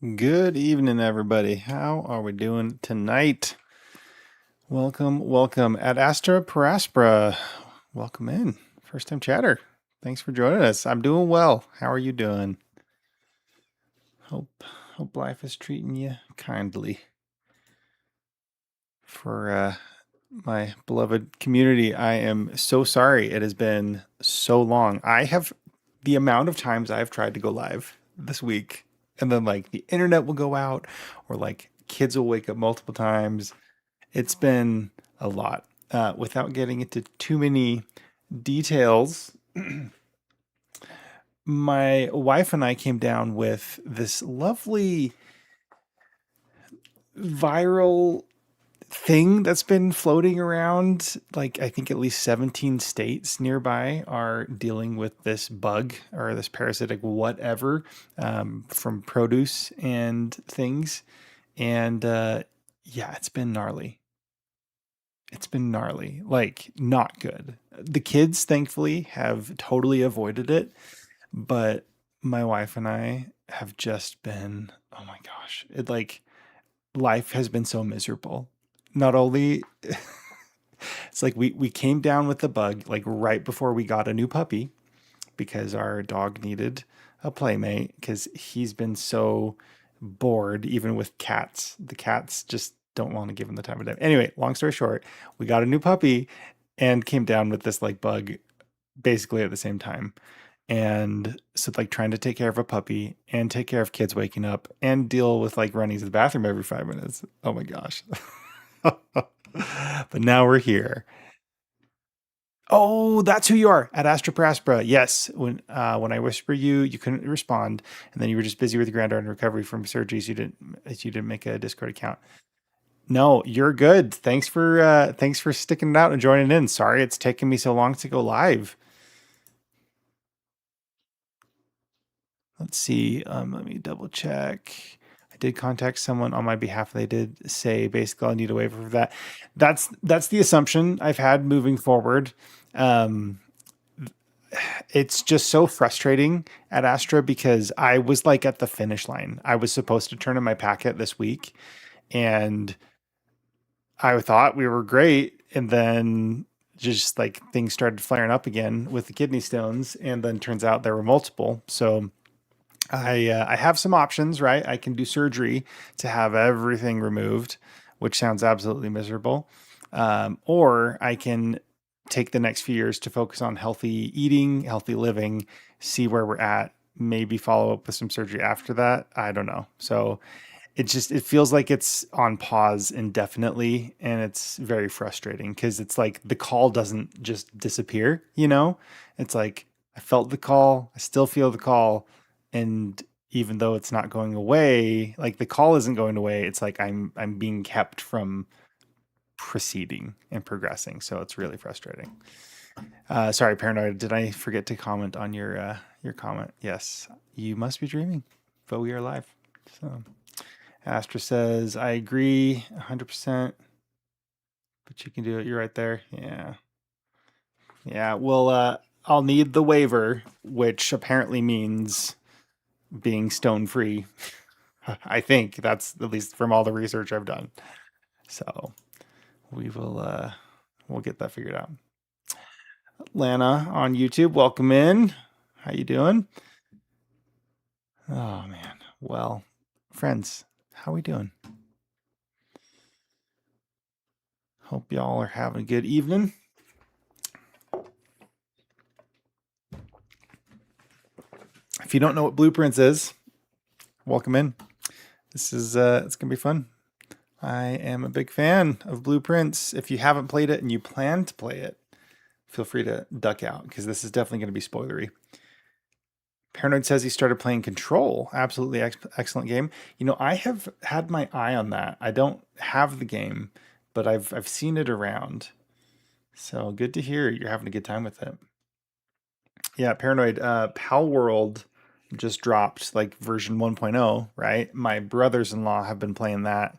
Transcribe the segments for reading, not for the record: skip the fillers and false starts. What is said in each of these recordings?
Good evening, everybody. How are we doing tonight? Welcome Ad Astra Paraspora. Welcome in. First time chatter. Thanks for joining us. I'm doing well. How are you doing? Hope hope life is treating you kindly. For my beloved community, I am so sorry it has been so long. The amount of times I've tried to go live this week, and then like the internet will go out, or like kids will wake up multiple times. It's been a lot. Without getting into too many details, my wife and I came down with this lovely viral thing that's been floating around. Like, I think at least 17 states nearby are dealing with this bug or this parasitic whatever, from produce and things. And yeah, it's been gnarly. It's been gnarly, like not good. The kids, thankfully, have totally avoided it, but my wife and I have just been, oh my gosh, it like life has been so miserable. Not only it's like we came down with the bug like right before we got a new puppy because our dog needed a playmate because he's been so bored even with cats. The cats just don't want to give him the time of day. Anyway, long story short, we got a new puppy and came down with this like bug basically at the same time. And so like trying to take care of a puppy and take care of kids waking up and deal with like running to the bathroom every 5 minutes. Oh my gosh. But now we're here. Oh, that's who you are at Astra Praspera. Yes, when I whisper you, you couldn't respond, and then you were just busy with your granddaughter in recovery from surgeries. You didn't make a Discord account. No, you're good. Thanks for sticking it out and joining in. Sorry it's taken me so long to go live. Let's see. Let me double check. I did contact someone on my behalf. They did say basically I need a waiver for that. That's the assumption I've had moving forward. Um, it's just so frustrating at Astra because I was like at the finish line. I was supposed to turn in my packet this week and I thought we were great. And then just like things started flaring up again with the kidney stones. And then turns out there were multiple. So I have some options, right? I can do surgery to have everything removed, which sounds absolutely miserable. Or I can take the next few years to focus on healthy eating, healthy living, see where we're at, maybe follow up with some surgery after that. I don't know. So it feels like it's on pause indefinitely and it's very frustrating because it's like the call doesn't just disappear. It's like I felt the call, I still feel the call, and even though it's not going away, like the call isn't going away, it's like I'm being kept from proceeding and progressing. So it's really frustrating. Sorry, paranoid. Did I forget to comment on your comment? Yes, you must be dreaming, but we are live. So Astra says I agree 100%, but you can do it. You're right there. Yeah, yeah. Well, I'll need the waiver, which apparently means being stone free. I think that's at least from all the research I've done. So we'll get that figured out. Lana on YouTube, welcome in. How you doing? Oh man. Well, friends, how we doing? Hope y'all are having a good evening. If you don't know what Blueprints is, welcome in. This is it's gonna be fun. I am a big fan of Blueprints. If you haven't played it and you plan to play it, feel free to duck out because this is definitely going to be spoilery. Paranoid says he started playing Control. Absolutely excellent game. I have had my eye on that. I don't have the game, but I've seen it around. So good to hear you're having a good time with it. Yeah, Paranoid. Pal World just dropped like version 1.0, right? My brothers-in-law have been playing that,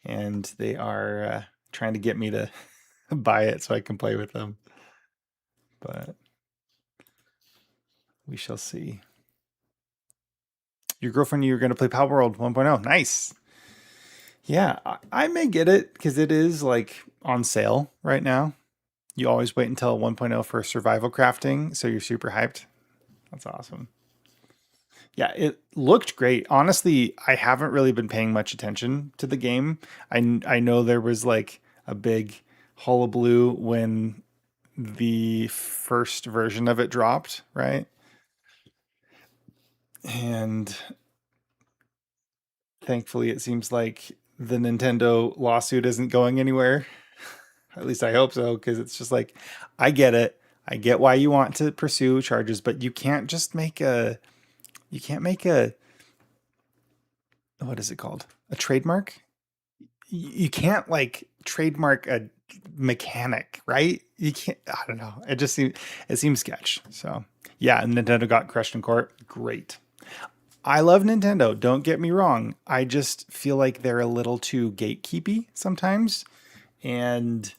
and they are trying to get me to buy it so I can play with them. But we shall see. Your girlfriend, you're going to play Power World 1.0. Nice. Yeah, I may get it because it is like on sale right now. You always wait until 1.0 for survival crafting, so you're super hyped. That's awesome. Yeah, it looked great. Honestly, I haven't really been paying much attention to the game. I know there was like a big hullabaloo when the first version of it dropped, right? And thankfully, it seems like the Nintendo lawsuit isn't going anywhere. At least I hope so, because it's just like, I get it. I get why you want to pursue charges, but you can't just make a, you can't make a, what is it called? A trademark? You can't like trademark a mechanic, right? You can't, I don't know. It seems sketch. So yeah, and Nintendo got crushed in court. Great. I love Nintendo. Don't get me wrong. I just feel like they're a little too gatekeepy sometimes. And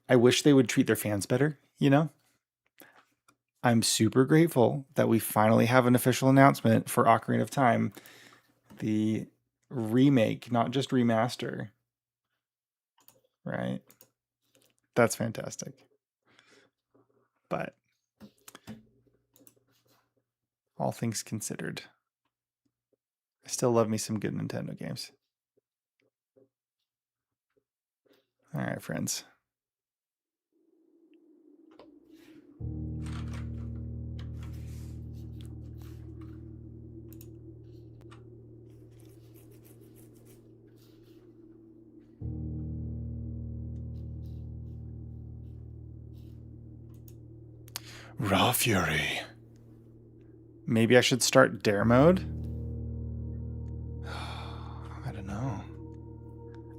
I wish they would treat their fans better, you know? I'm super grateful that we finally have an official announcement for Ocarina of Time, the remake, not just remaster, right? That's fantastic. But all things considered, I still love me some good Nintendo games. All right, friends. Raw Fury. Maybe I should start Dare mode? I don't know.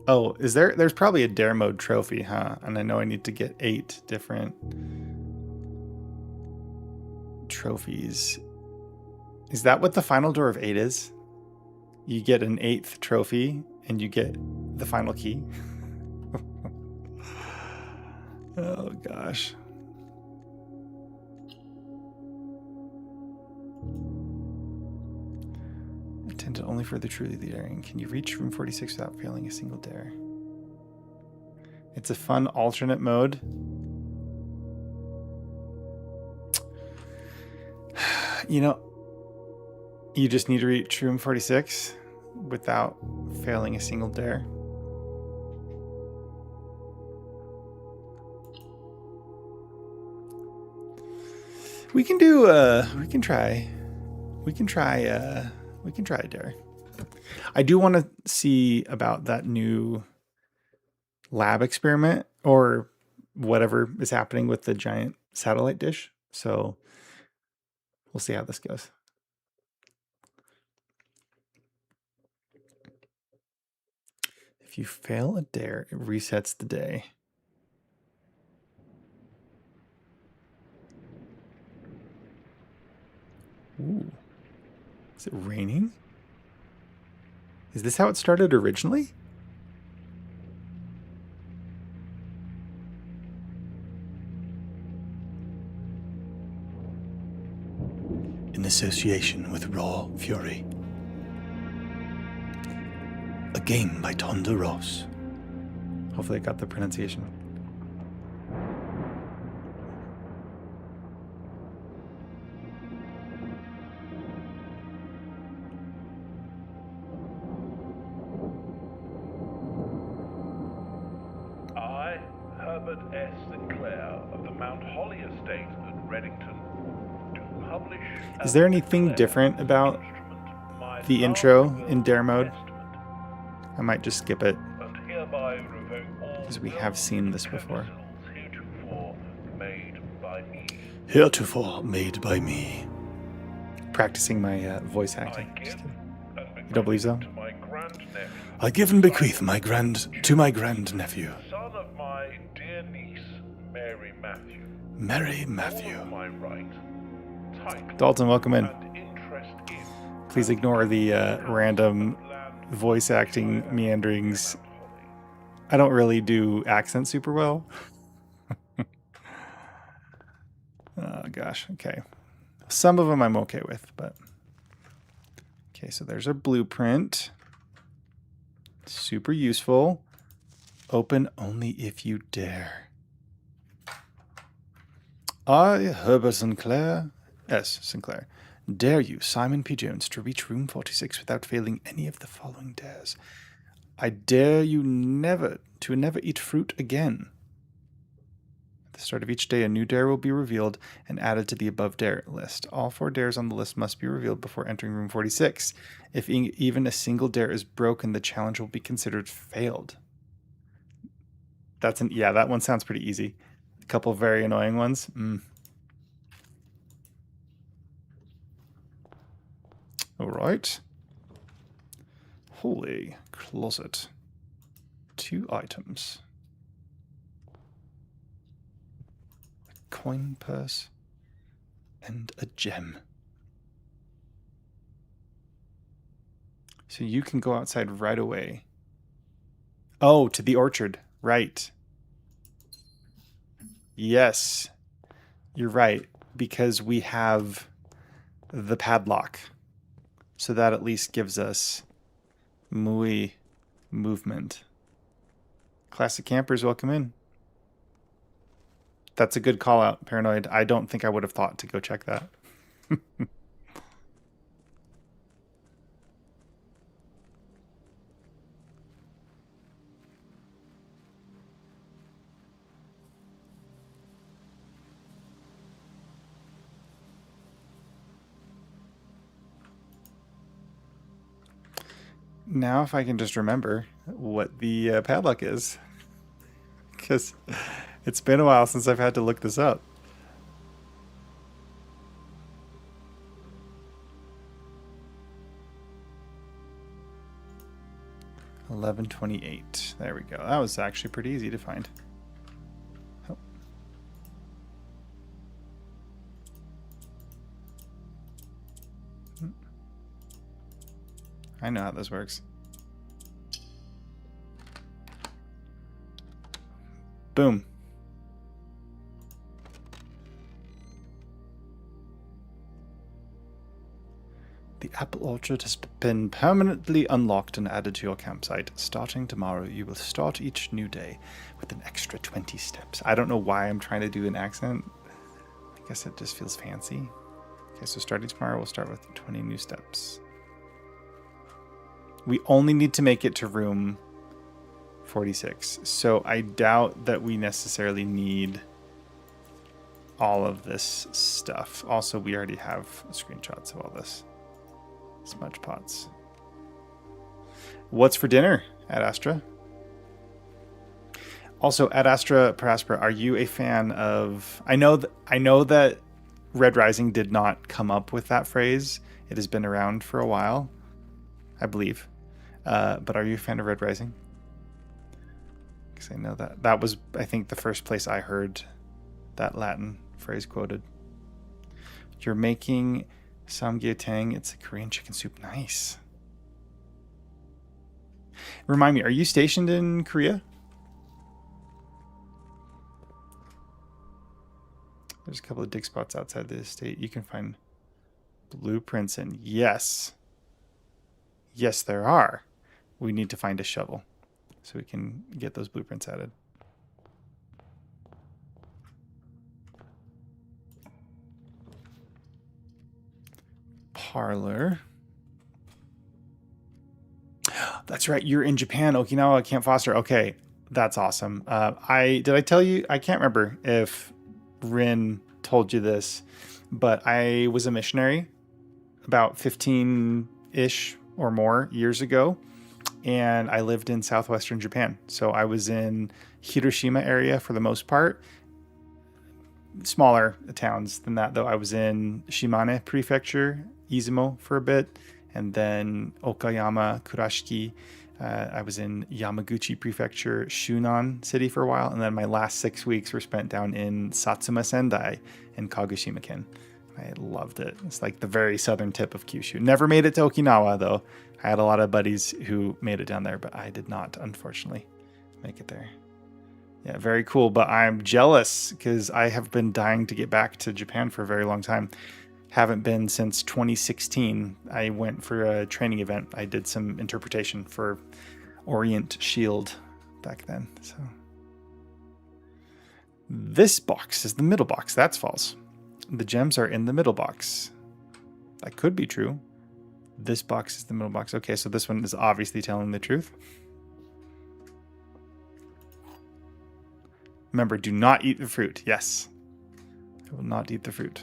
Oh, there's probably a Dare mode trophy, huh? And I know I need to get 8 different trophies. Is that what the final door of 8 is? You get an 8th trophy and you get the final key? Oh gosh. Intended only for the truly daring. Can you reach room 46 without failing a single dare? It's a fun alternate mode. You know, you just need to reach room 46 without failing a single dare. We can do we can try a dare. I do want to see about that new lab experiment or whatever is happening with the giant satellite dish. So we'll see how this goes. If you fail a dare, it resets the day. Ooh. Is it raining? Is this how it started originally? In association with Raw Fury. A game by Tonda Ross. Hopefully I got the pronunciation. I, Herbert S. Sinclair of the Mount Holly Estate at Reddington, do publish. Is there anything different about the intro in Dare mode? I might just skip it because we have seen this before. Heretofore made by me. Practicing my voice acting. You don't believe so? I give and bequeath to my grand nephew. Son of my dear niece, Mary Matthew. Mary Matthew. My right. Dalton, welcome in. Please ignore the random voice acting meanderings. I don't really do accents super well. Oh gosh, okay. Some of them I'm okay with, but Okay, so there's our blueprint. Super useful. Open only if you dare. I, Herbert Sinclair, S. Sinclair, dare you, Simon P. Jones, to reach room 46 without failing any of the following dares. I dare you never eat fruit again. At the start of each day, a new dare will be revealed and added to the above dare list. All 4 dares on the list must be revealed before entering room 46. If even a single dare is broken, the challenge will be considered failed. Yeah, that one sounds pretty easy. A couple very annoying ones. All right. Holy closet. 2 items. A coin purse and a gem. So you can go outside right away. Oh, to the orchard. Right. Yes. You're right. Because we have the padlock. So that at least gives us movement. Classic campers, welcome in. That's a good call out, Paranoid. I don't think I would have thought to go check that. Now, if I can just remember what the padlock is, because it's been a while since I've had to look this up. $11.28. There we go. That was actually pretty easy to find. Oh. I know how this works. Boom. The apple orchard has been permanently unlocked and added to your campsite. Starting tomorrow, you will start each new day with an extra 20 steps. I don't know why I'm trying to do an accent. I guess it just feels fancy. Okay, so starting tomorrow, we'll start with 20 new steps. We only need to make it to room 46. So I doubt that we necessarily need all of this stuff. Also, we already have screenshots of all this. Smudge pots. What's for dinner, Ad Astra? Also, Ad Astra Paraspera, are you a fan of... I know that Red Rising did not come up with that phrase. It has been around for a while, I believe. But are you a fan of Red Rising? Because I know that was, I think, the first place I heard that Latin phrase quoted. You're making samgyetang. It's a Korean chicken soup. Nice. Remind me, are you stationed in Korea? There's a couple of dig spots outside the estate. You can find blueprints in. Yes. Yes, there are. We need to find a shovel so we can get those blueprints added. Parlor. That's right. You're in Japan, Okinawa, Camp Foster. Okay, that's awesome. Did I tell you? I can't remember if Rin told you this, but I was a missionary about 15-ish or more years ago, and I lived in southwestern Japan. So I was in Hiroshima area for the most part. Smaller towns than that, though. I was in Shimane Prefecture, Izumo for a bit, and then Okayama, Kurashiki. I was in Yamaguchi Prefecture, Shunan City for a while, and then my last 6 weeks were spent down in Satsuma Sendai in Kagoshima-ken. I loved it. It's like the very southern tip of Kyushu. Never made it to Okinawa, though. I had a lot of buddies who made it down there, but I did not, unfortunately, make it there. Yeah, very cool, but I'm jealous because I have been dying to get back to Japan for a very long time. Haven't been since 2016. I went for a training event. I did some interpretation for Orient Shield back then. So this box is the middle box. That's false. The gems are in the middle box. That could be true. This box is the middle box. Okay, so this one is obviously telling the truth. Remember, do not eat the fruit. Yes. I will not eat the fruit.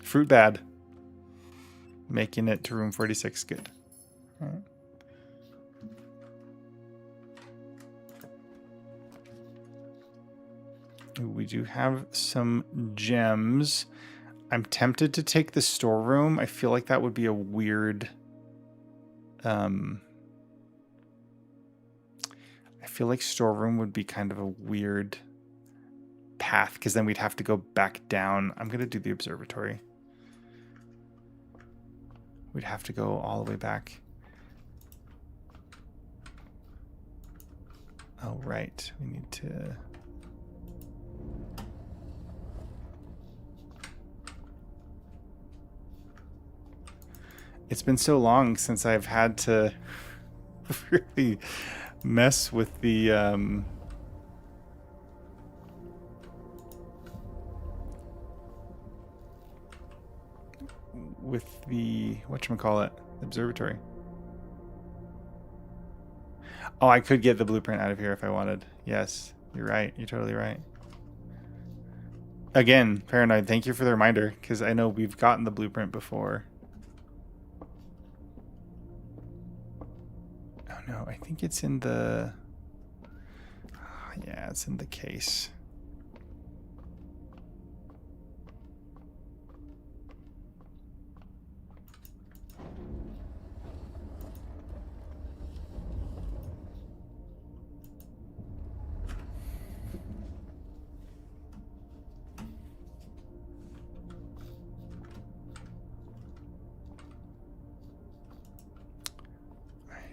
Fruit bad. Making it to room 46 good. All right. We do have some gems. I'm tempted to take the storeroom. I feel like that would be a weird... I feel like storeroom would be kind of a weird path, because then we'd have to go back down. I'm going to do the observatory. We'd have to go all the way back. Oh, right. We need to... It's been so long since I've had to really mess with the whatchamacallit, observatory. Oh, I could get the blueprint out of here if I wanted. Yes, you're right. You're totally right. Again, Paranoid, thank you for the reminder, because I know we've gotten the blueprint before. Oh no, I think it's in the... yeah, it's in the case.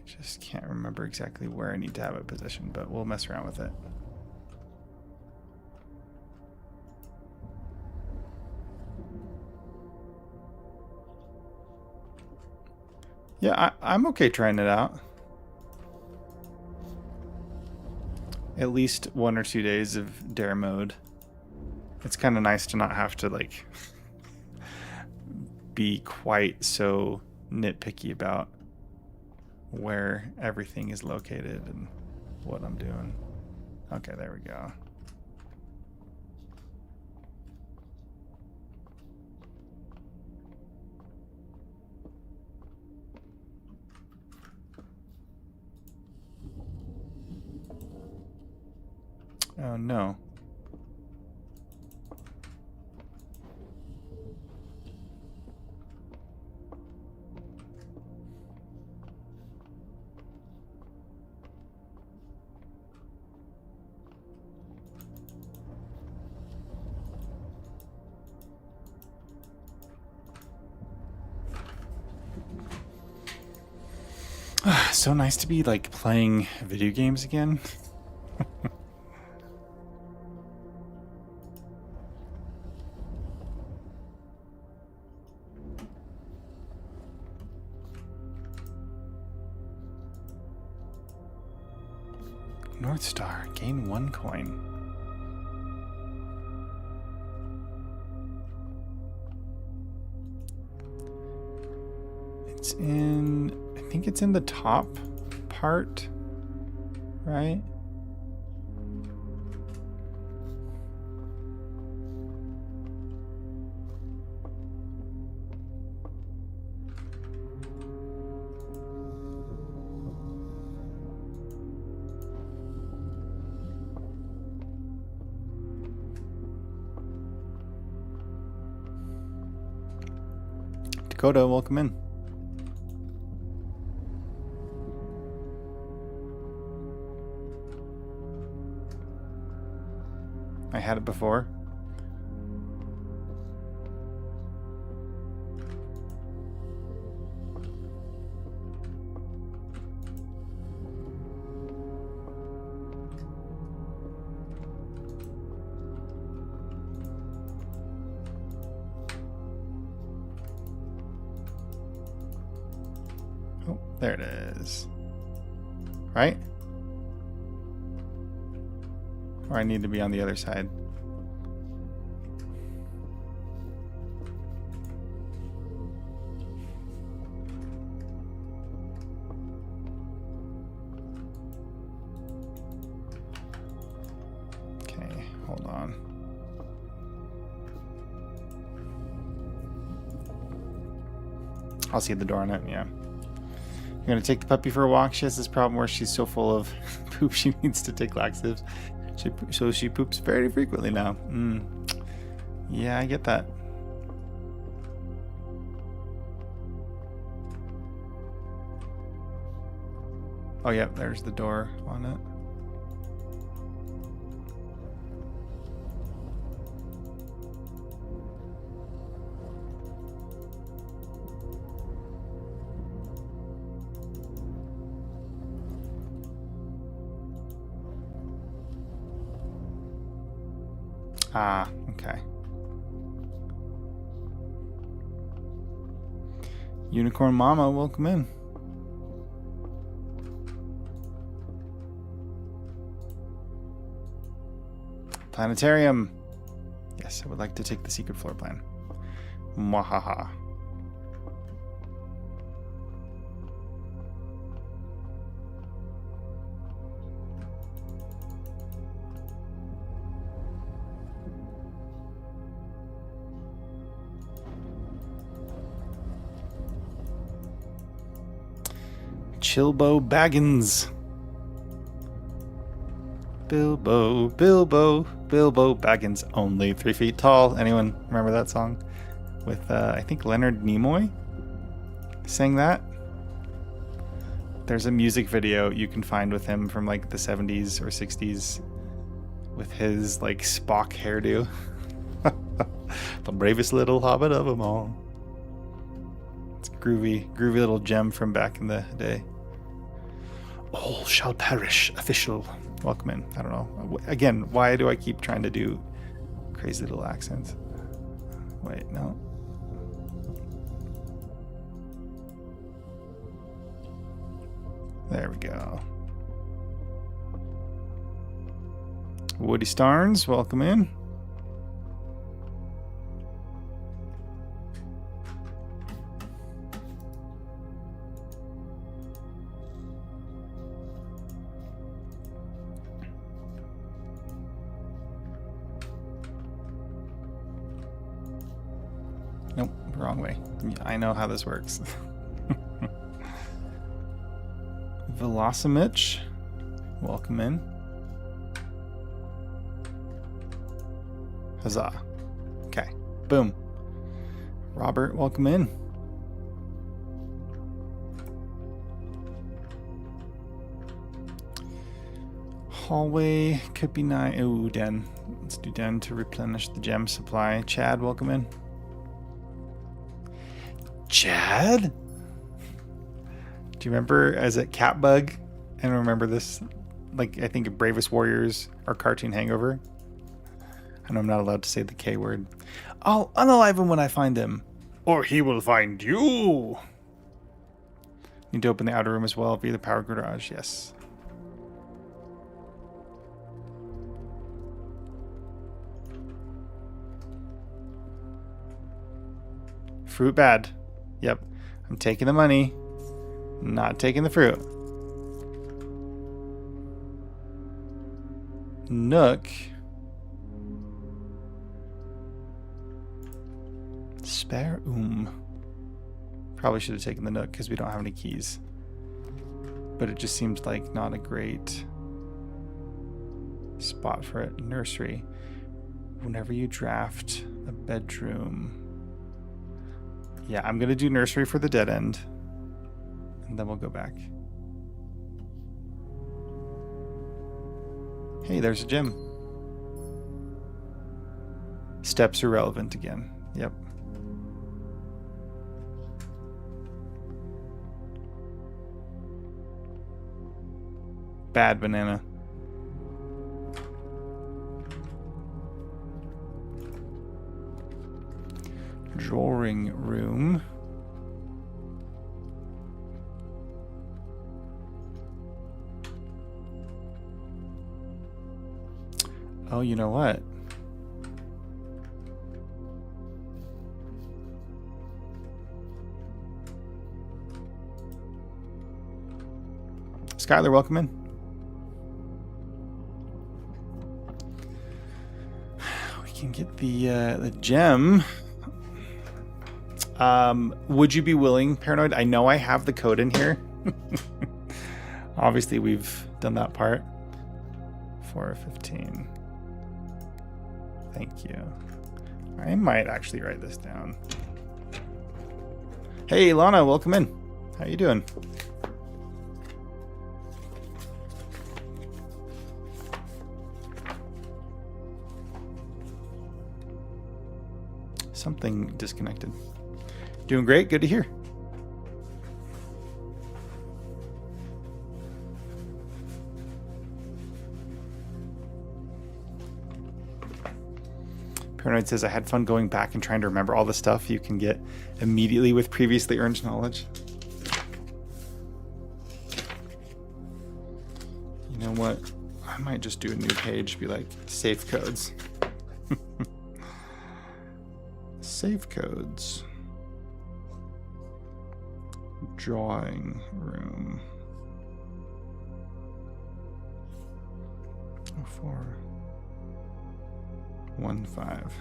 Just can't remember exactly where I need to have it positioned, but we'll mess around with it. Yeah, I'm okay trying it out. At least 1 or 2 days of dare mode. It's kind of nice to not have to, like, be quite so nitpicky about where everything is located and what I'm doing. Okay, there we go. Oh no. So nice to be, like, playing video games again. North Star, gain 1 coin. It's in... I think it's in the top part, right? Dakota, welcome in. I had it before. Oh, there it is. Right? Or I need to be on the other side. Okay, hold on. I'll see the door on it, yeah. I'm gonna take the puppy for a walk. She has this problem where she's so full of poop she needs to take laxatives. So she poops very frequently now. Yeah, I get that. Oh, yeah, there's the door on it. Ah, okay. Unicorn Mama, welcome in. Planetarium. Yes, I would like to take the secret floor plan. Mwahaha. Chilbo Baggins. Bilbo Baggins, only 3 feet tall. Anyone remember that song? With, I think Leonard Nimoy sang that. There's a music video you can find with him from like the 70s or 60s with his like Spock hairdo. The bravest little hobbit of them all. It's a groovy little gem from back in the day. All shall perish, official. Welcome in. I don't know. Again, why do I keep trying to do crazy little accents? Wait, no. There we go. Woody Starnes, welcome in. Nope, wrong way. I know how this works. Velocimich, welcome in. Huzzah. Okay, boom. Robert, welcome in. Hallway could be nice. Ooh, Den. Let's do Den to replenish the gem supply. Chad, welcome in. Chad? Do you remember as a Catbug? And remember this, like, I think Bravest Warriors or Cartoon Hangover? I know I'm not allowed to say the K word. I'll unalive him when I find him. Or he will find you. Need to open the outer room as well via the power garage. Yes. Fruit bad. Yep. I'm taking the money. Not taking the fruit. Nook. Spare Probably should have taken the Nook because we don't have any keys. But it just seems like not a great spot for it. Nursery. Whenever you draft a bedroom. Yeah, I'm going to do nursery for the dead end. And then we'll go back. Hey, there's a gym. Steps are relevant again. Yep. Bad banana. Drawing room. Oh, you know what? Skylar, welcome in. We can get the gem. Would you be willing, Paranoid? I know I have the code in here. Obviously, we've done that part. 415. Thank you. I might actually write this down. Hey, Lana, welcome in. How you doing? Something disconnected. Doing great. Good to hear. Paranoid says, I had fun going back and trying to remember all the stuff you can get immediately with previously earned knowledge. You know what? I might just do a new page, be like, safe codes. Safe codes. Drawing room. 415.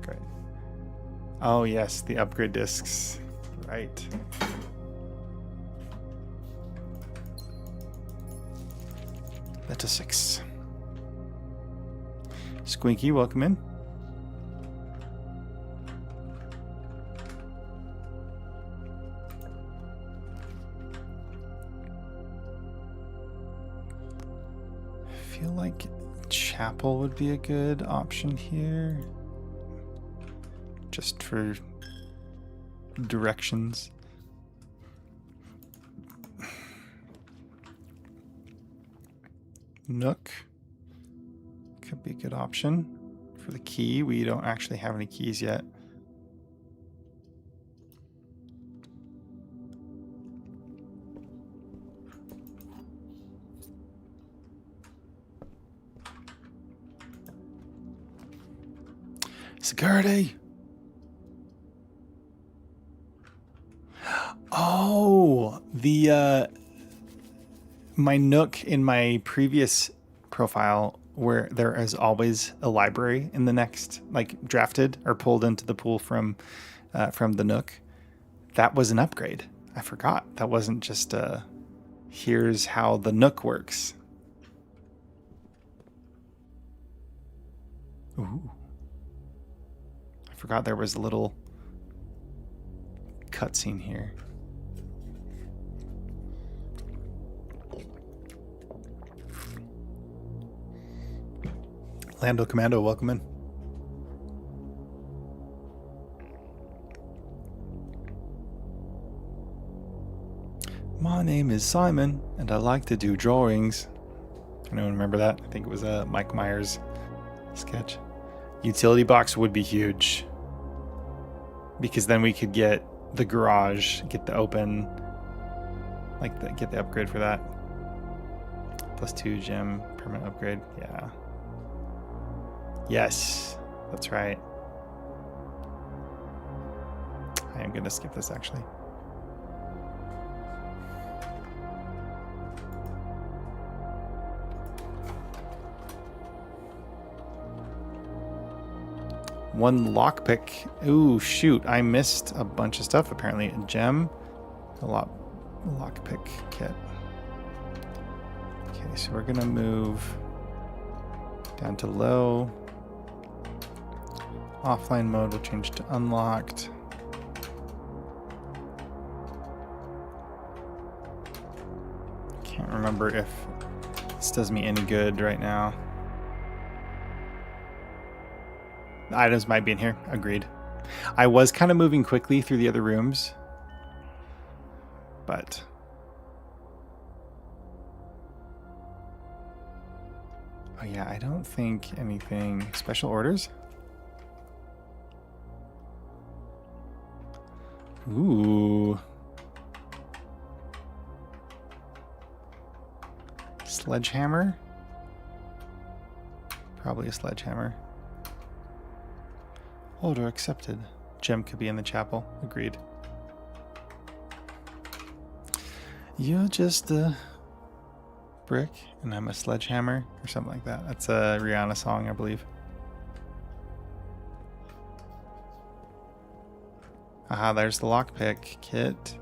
Great. Oh yes, the upgrade discs. Right. That's a 6. Squinky, welcome in. I feel like chapel would be a good option here. Just for directions. Nook could be a good option for the key. We don't actually have any keys yet. Security. Oh, the my Nook in my previous profile, where there is always a library in the next, like drafted or pulled into the pool from the Nook. That was an upgrade. I forgot. That wasn't just here's how the Nook works. Ooh. I forgot there was a little cutscene here. Lando Commando, welcome in. My name is Simon, and I like to do drawings. Anyone remember that? I think it was a Mike Myers sketch. Utility box would be huge, because then we could get the garage, get the open, get the upgrade for that. +2 gem, permanent upgrade. Yeah. Yes, that's right. I am going to skip this actually. One lockpick. Ooh, shoot. I missed a bunch of stuff apparently. A gem, a lockpick kit. Okay, so we're going to move down to low. Offline mode will change to unlocked. Can't remember if this does me any good right now. The items might be in here. Agreed. I was kind of moving quickly through the other rooms, but oh yeah, I don't think anything. Special orders? Ooh. Sledgehammer? Probably a sledgehammer. Order accepted. Gem could be in the chapel. Agreed. You're just a brick and I'm a sledgehammer or something like that. That's a Rihanna song, I believe. Aha, there's the lockpick kit.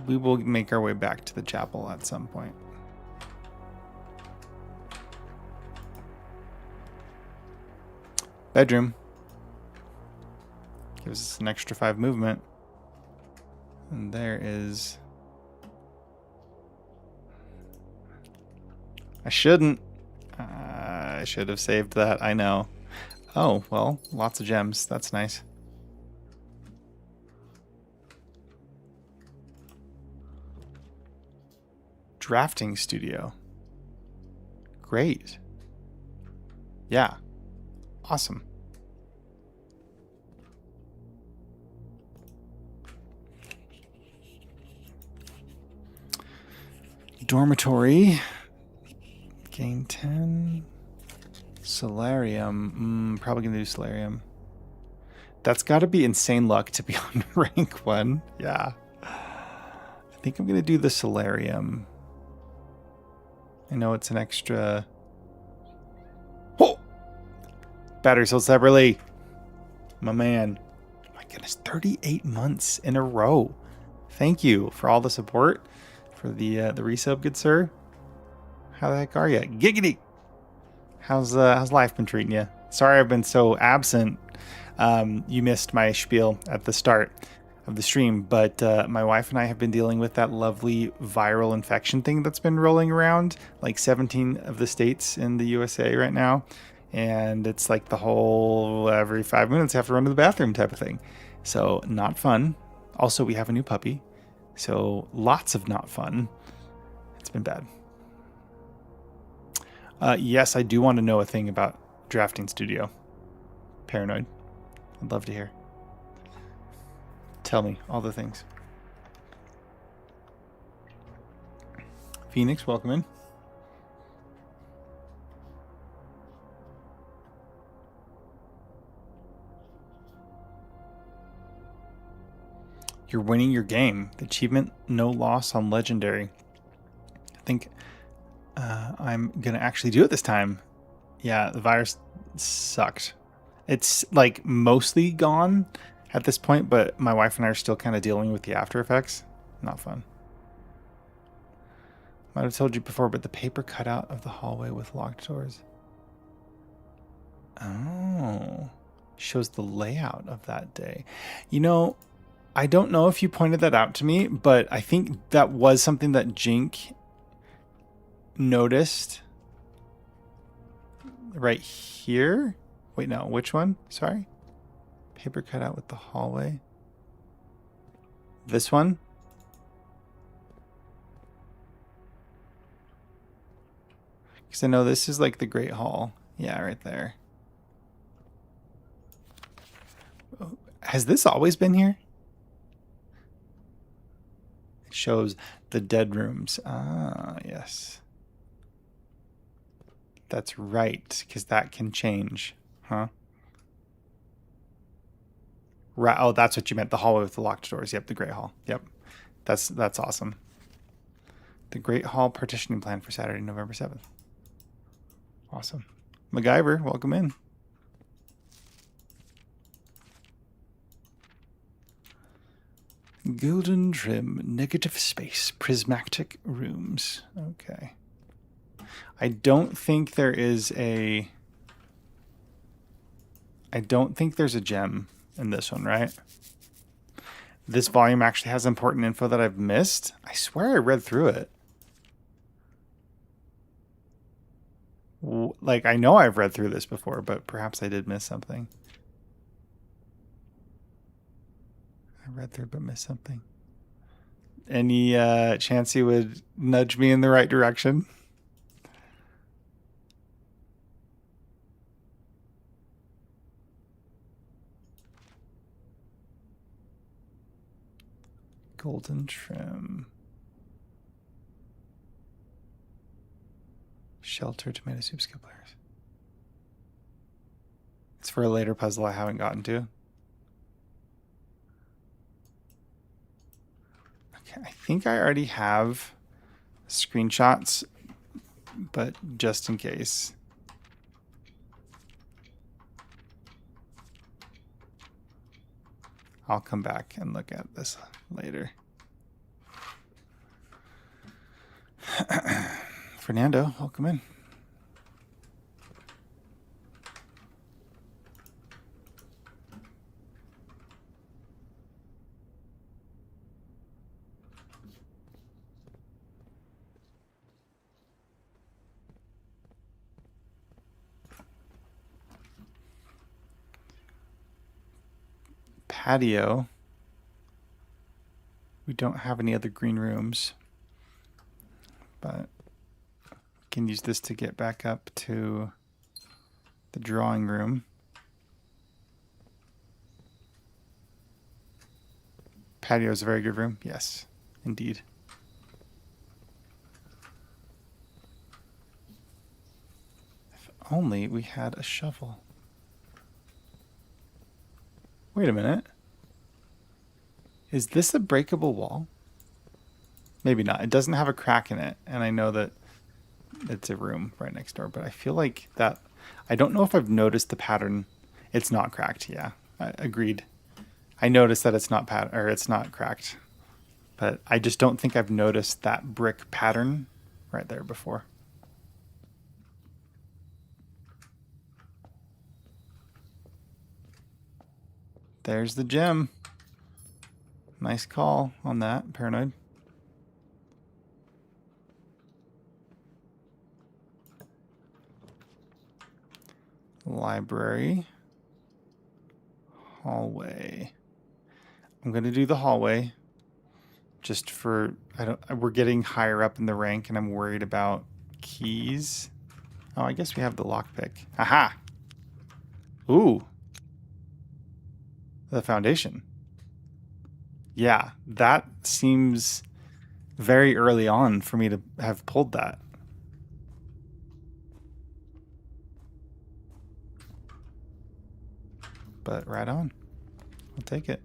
We will make our way back to the chapel at some point. Bedroom. Gives us an extra 5 movement. And there is... I shouldn't. I should have saved that, I know. Oh, well, lots of gems. That's nice. Drafting studio. Great. Yeah. Awesome. Dormitory. Gain 10. Solarium. Probably going to do Solarium. That's got to be insane luck to be on rank 1. Yeah. I think I'm going to do the Solarium. I know it's an extra... Oh! Battery sold separately. My man. My goodness, 38 months in a row. Thank you for all the support. For the resub, good sir. How the heck are you? Giggity! How's life been treating you? Sorry I've been so absent. You missed my spiel at the start of the stream, but my wife and I have been dealing with that lovely viral infection thing that's been rolling around like 17 of the states in the USA right now. And it's like the whole every 5 minutes have to run to the bathroom type of thing. So not fun. Also, we have a new puppy. So lots of not fun. It's been bad. Yes, I do want to know a thing about Drafting Studio. Paranoid. I'd love to hear. Tell me all the things. Phoenix, welcome in. You're winning your game. The achievement, no loss on Legendary. I think I'm going to actually do it this time. Yeah, the virus sucked. It's like mostly gone at this point, but my wife and I are still kind of dealing with the after effects. Not fun. Might have told you before, but the paper cutout of the hallway with locked doors. Oh, shows the layout of that day. You know, I don't know if you pointed that out to me, but I think that was something that Jink noticed right here. Wait, no, which one? Sorry. Paper cutout with the hallway. This one? Because I know this is like the Great Hall. Yeah, right there. Has this always been here? It shows the dead rooms. Ah, yes. That's right, because that can change. Huh? Right. Oh, that's what you meant. The hallway with the locked doors. Yep, the Great Hall. Yep. That's awesome. The Great Hall partitioning plan for Saturday, November 7th. Awesome. MacGyver, welcome in. Golden trim, negative space, prismatic rooms. Okay. I don't think there is a... I don't think there's a gem in this one, right? This volume actually has important info that I've missed. I swear I read through it. Like, I know I've read through this before, but perhaps I did miss something. I read through but missed something. Any chance you would nudge me in the right direction? Golden trim. Shelter, tomato soup, skill players. It's for a later puzzle I haven't gotten to. Okay, I think I already have screenshots, but just in case. I'll come back and look at this later. Fernando, welcome in. Patio. We don't have any other green rooms, but we can use this to get back up to the drawing room. Patio is a very good room. Yes, indeed. If only we had a shovel. Wait a minute. Is this a breakable wall? Maybe not. It doesn't have a crack in it, and I know that it's a room right next door, but I feel like that... I don't know if I've noticed the pattern. It's not cracked, yeah. Agreed. I noticed that it's not it's not cracked, but I just don't think I've noticed that brick pattern right there before. There's the gem. Nice call on that, Paranoid. Library. Hallway. I'm going to do the hallway just for... we're getting higher up in the rank and I'm worried about keys. Oh, I guess we have the lockpick. Aha! Ooh. The foundation. Yeah, that seems very early on for me to have pulled that. But right on. I'll take it.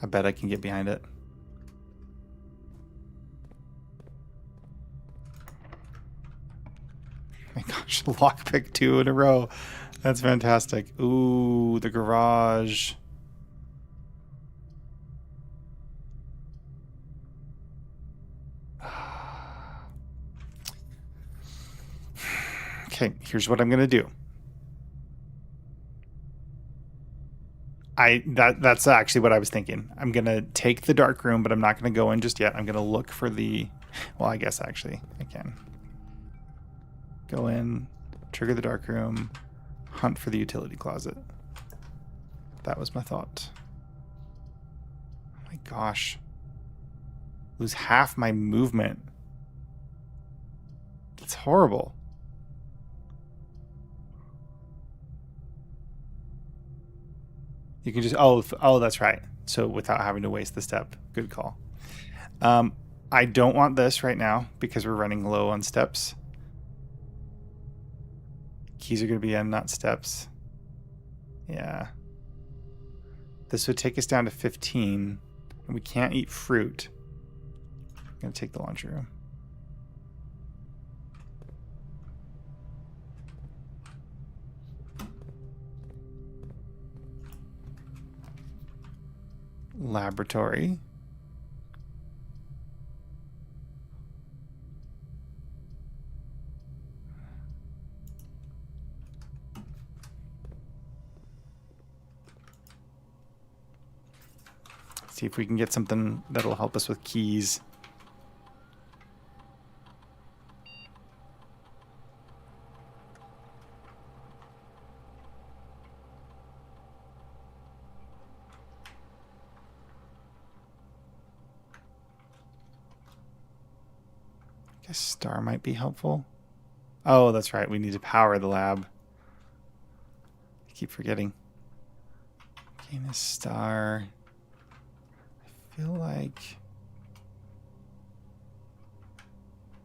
I bet I can get behind it. Oh my gosh, lockpick 2 in a row. That's fantastic. Ooh, the garage. Okay, here's what I'm gonna do. That's actually what I was thinking. I'm gonna take the dark room, but I'm not gonna go in just yet. I'm gonna look for the... Well, I guess actually I can. Go in, trigger the dark room, hunt for the utility closet. That was my thought. Oh my gosh. Lose half my movement. It's horrible. You can just... Oh, that's right. So without having to waste the step. Good call. I don't want this right now because we're running low on steps. Keys are going to be in, not steps. Yeah. This would take us down to 15. And we can't eat fruit. I'm going to take the laundry room. Laboratory. See if we can get something that'll help us with keys. I guess star might be helpful. Oh, that's right. We need to power the lab. I keep forgetting. Gain a star. I feel like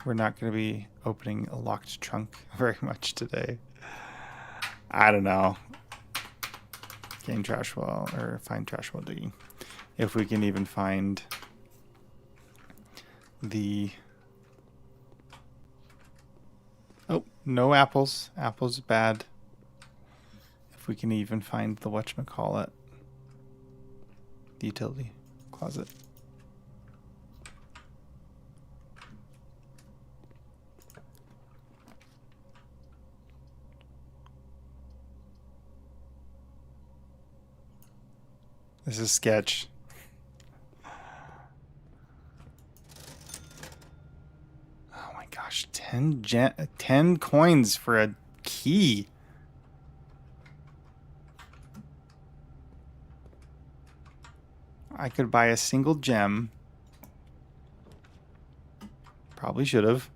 We're not going to be opening a locked trunk very much today. I don't know. Gain trash while, or find trash while digging. If we can even find the... Oh, no apples. Apples bad. If we can even find the whatchamacallit. The utility closet. This is sketch. Oh my gosh, 10 coins for a key. I could buy a single gem. Probably should have.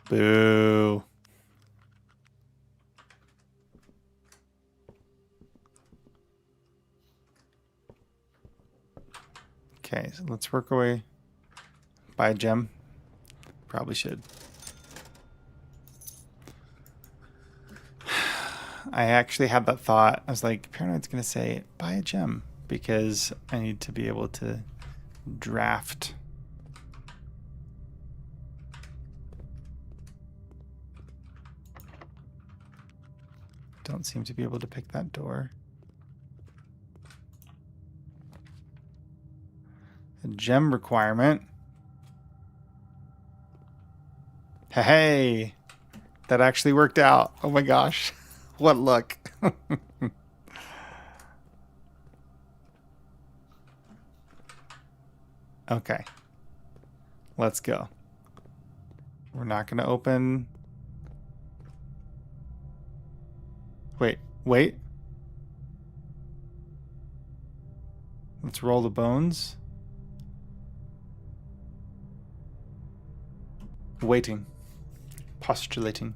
Boo. Okay, so let's work away. Buy a gem. Probably should. I actually had that thought. I was like, Paranoid's going to say, buy a gem. Because I need to be able to draft. Don't seem to be able to pick that door. A gem requirement. Hey, that actually worked out. Oh my gosh. What luck. Okay. Let's go. We're not going to open. Wait. Let's roll the bones. Waiting. Postulating.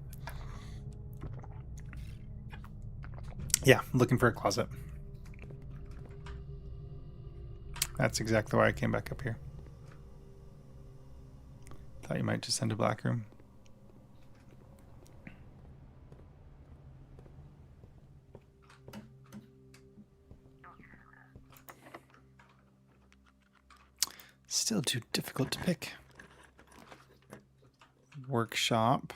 Yeah, looking for a closet. That's exactly why I came back up here. Thought you might just send a black room. Still too difficult to pick. Workshop.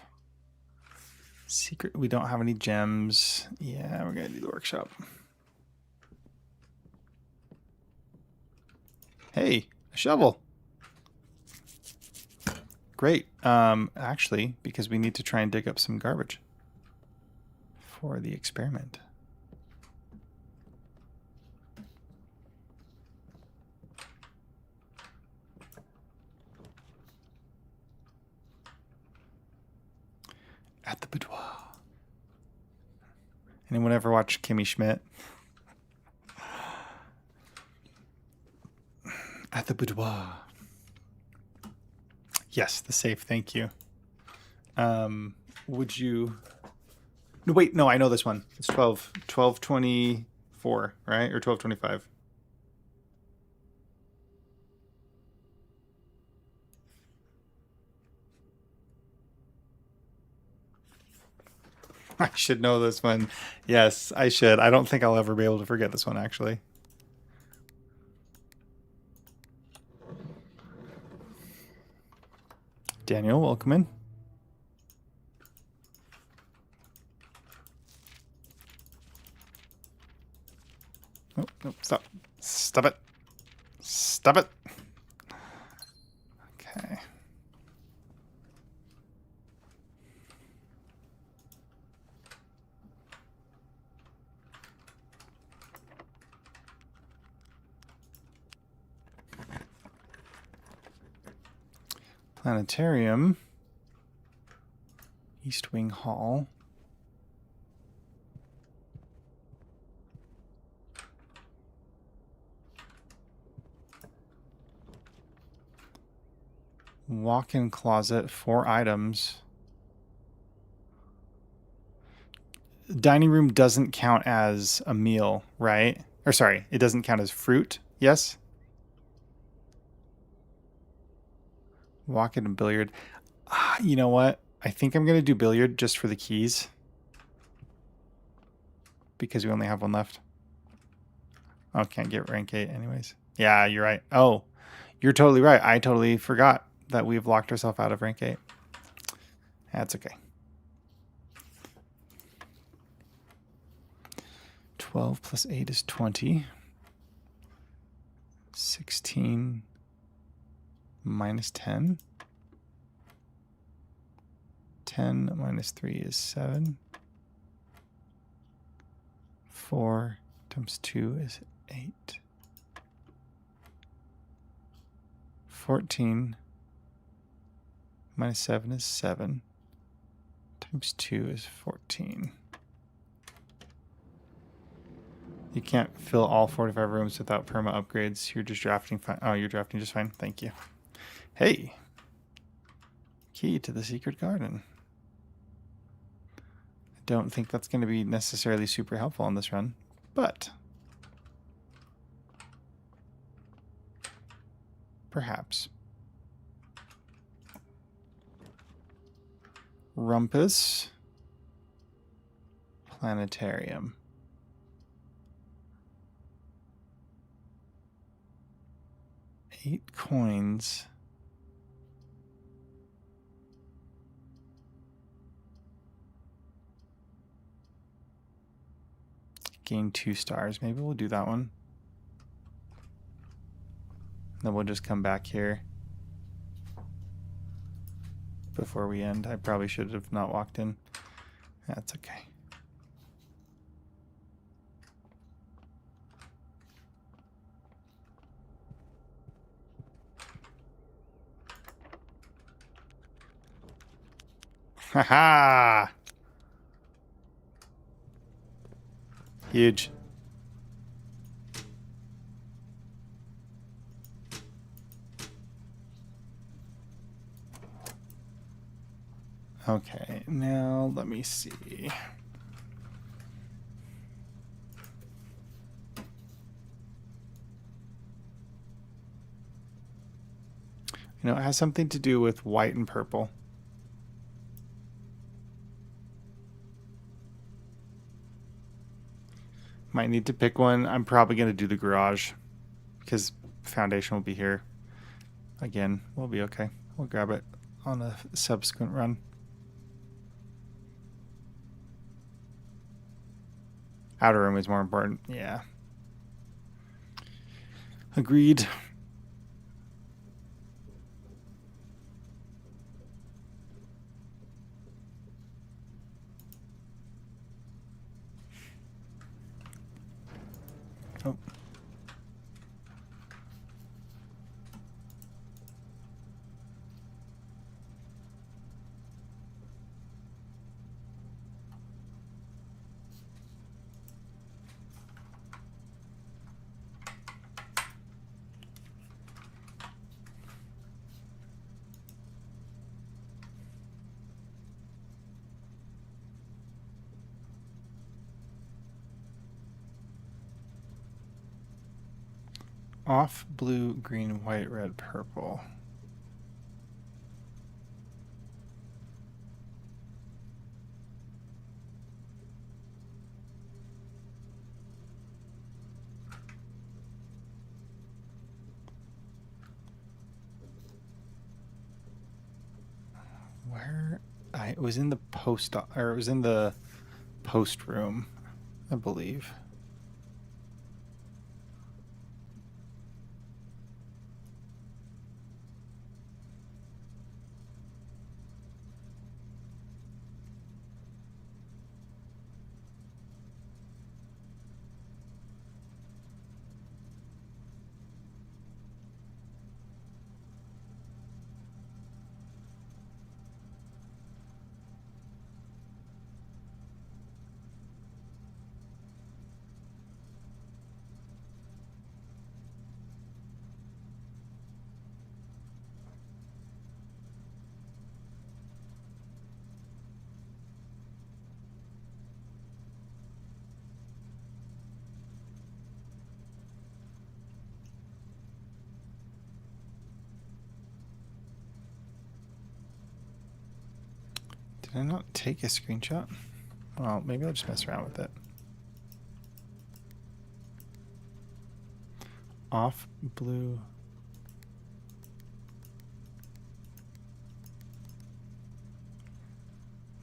Secret. We don't have any gems. Yeah, we're gonna do the workshop. Hey, a shovel. Great. Actually, because we need to try and dig up some garbage for the experiment. At the boudoir. Anyone ever watch Kimmy Schmidt? At the boudoir. Yes, the safe. Thank you. Would you... No, wait. No, I know this one. It's 1224, right? Or 1225. I should know this one. Yes, I should. I don't think I'll ever be able to forget this one, actually. Daniel, welcome in. Oh, no, stop. Stop it. Stop it. Okay. Planetarium. East Wing Hall. Walk-in closet, 4 items. Dining room doesn't count as a meal, right? Or sorry, it doesn't count as fruit. Yes? Walk-in and billiard. You know what? I think I'm going to do billiard just for the keys. Because we only have one left. Oh, can't get rank 8 anyways. Yeah, you're right. Oh, you're totally right. I totally forgot that we've locked ourselves out of rank 8. That's okay. 12 plus 8 is 20. 16 minus 10. 10 minus 3 is 7. 4 times 2 is 8. 14 minus 7 is 7. Times 2 is 14. You can't fill all 45 rooms without perma upgrades. You're just drafting fine. Oh, you're drafting just fine. Thank you. Hey. Key to the secret garden. I don't think that's going to be necessarily super helpful on this run, but perhaps. Rumpus. Planetarium. 8 coins. Gain 2 stars. Maybe we'll do that one. Then we'll just come back here before we end. I probably should have not walked in. That's okay. Haha! Huge. Okay, now let me see. You know, it has something to do with white and purple. Might need to pick one. I'm probably going to do the garage because foundation will be here. Again, we'll be okay. We'll grab it on a subsequent run. Outer room is more important. Yeah. Agreed. Oh. Off, blue, green, white, red, purple. Where it was in the post, or it was in the post room, I believe. Did I not take a screenshot? Well, maybe I'll just mess around with it. Off blue.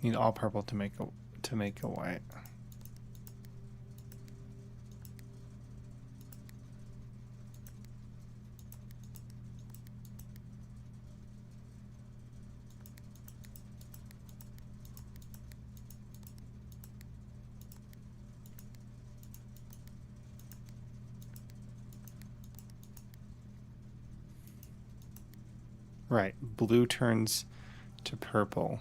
Need all purple to make a white. Right, blue turns to purple.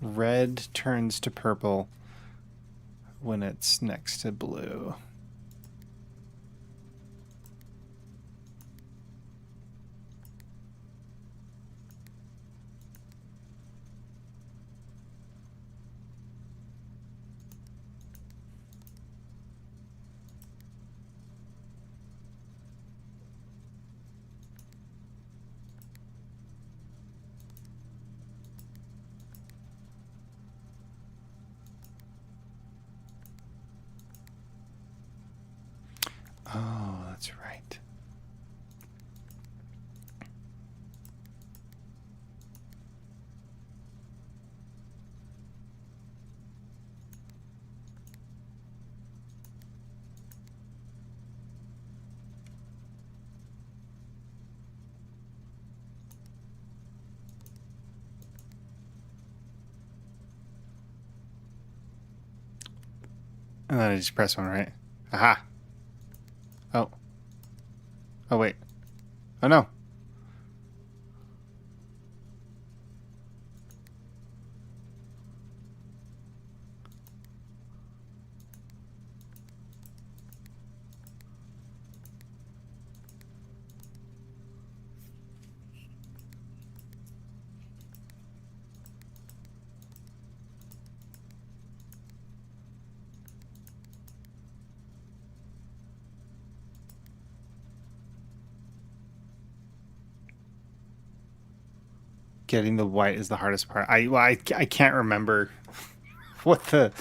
Red turns to purple when it's next to blue. Oh, that's right. And then I just press one, right? Aha. Oh. Oh, wait. Oh, no. Getting the white is the hardest part. I can't remember what the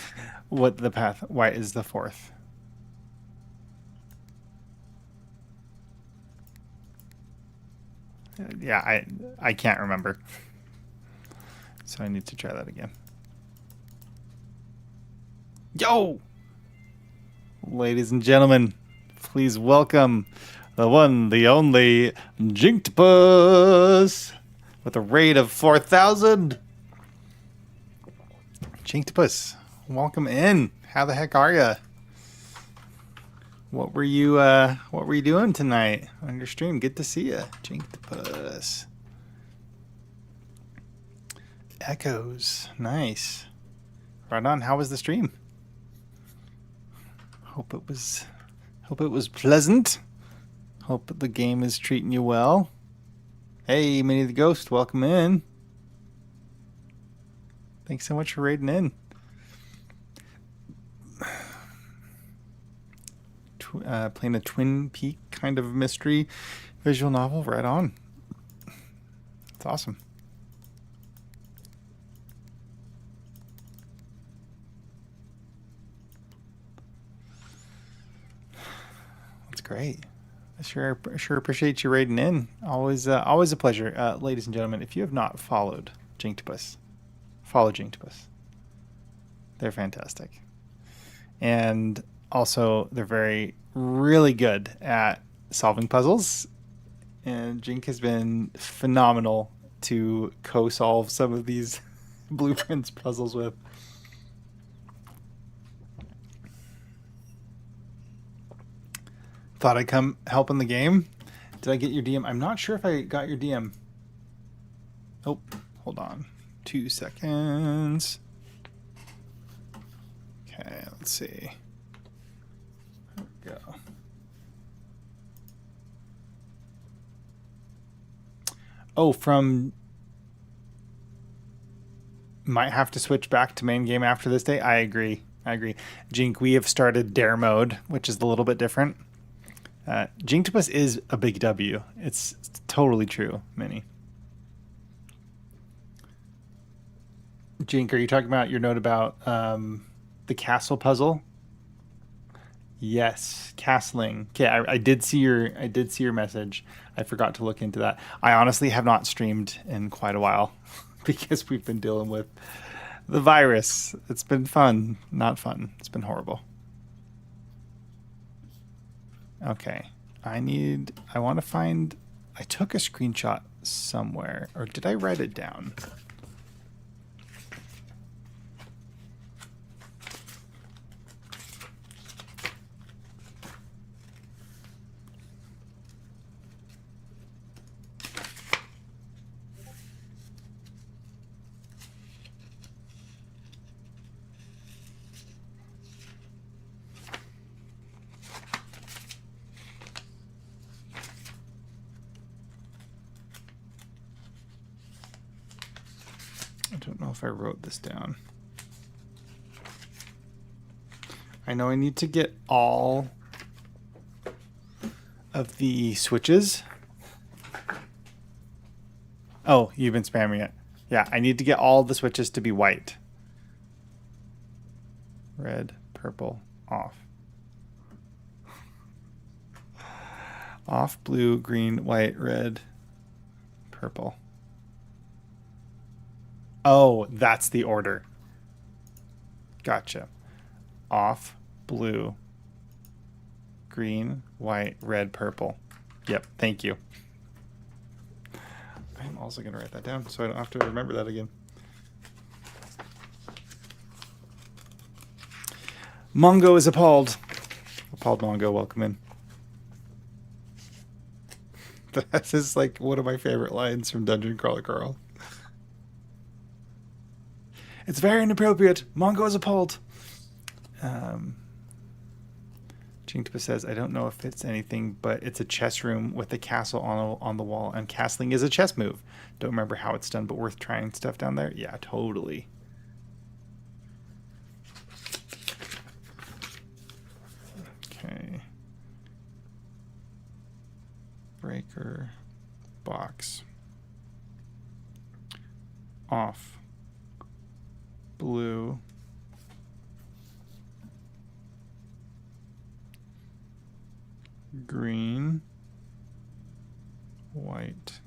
path. White is the fourth. Yeah, I can't remember. So I need to try that again. Yo! Ladies and gentlemen, please welcome the one, the only Jinktopus with a rate of 4,000. Jinktopus, welcome in. How the heck are you? What were you doing tonight on your stream? Good to see you, Jinktopus. Echoes, nice. Right on. How was the stream? Hope it was pleasant. Hope the game is treating you well. Hey, Minnie the Ghost, welcome in. Thanks so much for raiding in. Playing a Twin Peak kind of mystery visual novel, right on. It's awesome. That's great. I sure appreciate you raiding in. Always a pleasure. Ladies and gentlemen, if you have not followed Jinktopus, follow Jinktopus. They're fantastic. And also, they're really good at solving puzzles. And Jink has been phenomenal to co-solve some of these blueprints puzzles with. Thought I'd come help in the game. Did I get your DM? I'm not sure if I got your DM. Oh, hold on. 2 seconds. Okay, let's see. There we go. Oh, from... Might have to switch back to main game after this day. I agree. Jink, we have started dare mode, which is a little bit different. Jinktopus is a big W. It's totally true, Minnie. Jink, are you talking about your note about the castle puzzle? Yes, castling. Okay, I did see your message. I forgot to look into that. I honestly have not streamed in quite a while because we've been dealing with the virus. It's been fun, not fun. It's been horrible. Okay, I want to find, I took a screenshot somewhere, or did I write it down? I don't know if I wrote this down. I know I need to get all of the switches. Oh, you've been spamming it. Yeah, I need to get all the switches to be white. Red, purple, off. Off, blue, green, white, red, purple. Oh, that's the order. Gotcha. Off, blue, green, white, red, purple. Yep, thank you. I'm also going to write that down so I don't have to remember that again. Mongo is appalled. Appalled Mongo, welcome in. This is like one of my favorite lines from Dungeon Crawler Carl. It's very inappropriate. Mongo is appalled. Jinktopus says, I don't know if it's anything, but it's a chess room with a castle on the wall, and castling is a chess move. Don't remember how it's done, but worth trying stuff down there. Yeah, totally. Okay. Breaker. Box. Off. Blue. Green. White.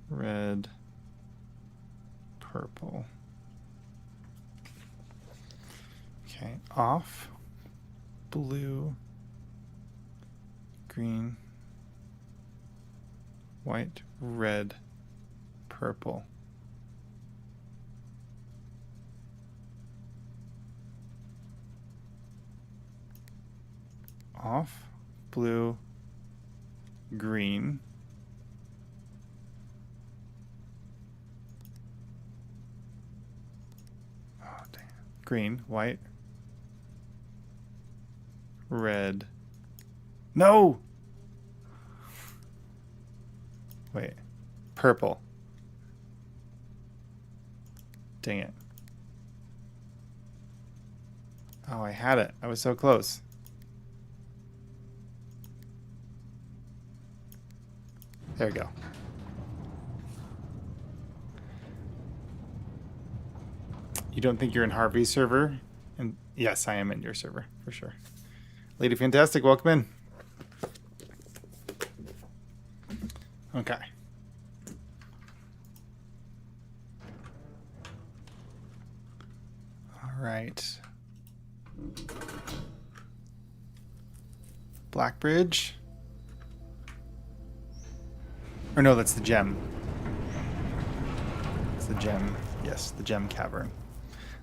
Red. Purple. Okay, off. Blue. Green. White. Red. Purple. Off, blue, green, oh damn, green, white, red, no, wait, purple, dang it, oh I had it, I was so close. There we go. You don't think you're in Harvey's server? And yes, I am in your server for sure. Lady Fantastic, welcome in. Okay. All right. Blackbridge. Or no, that's the gem. It's the gem. Yes, the Gem Cavern.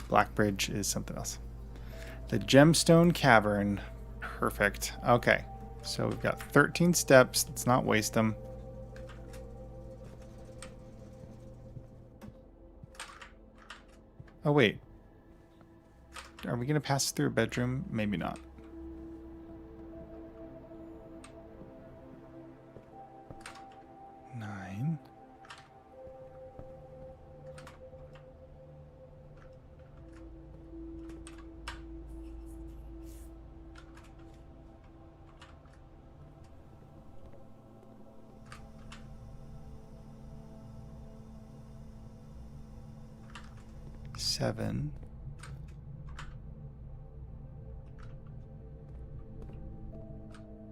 Black Bridge is something else. The Gemstone Cavern. Perfect. Okay. So we've got 13 steps. Let's not waste them. Oh, wait. Are we going to pass through a bedroom? Maybe not. Nine. Seven.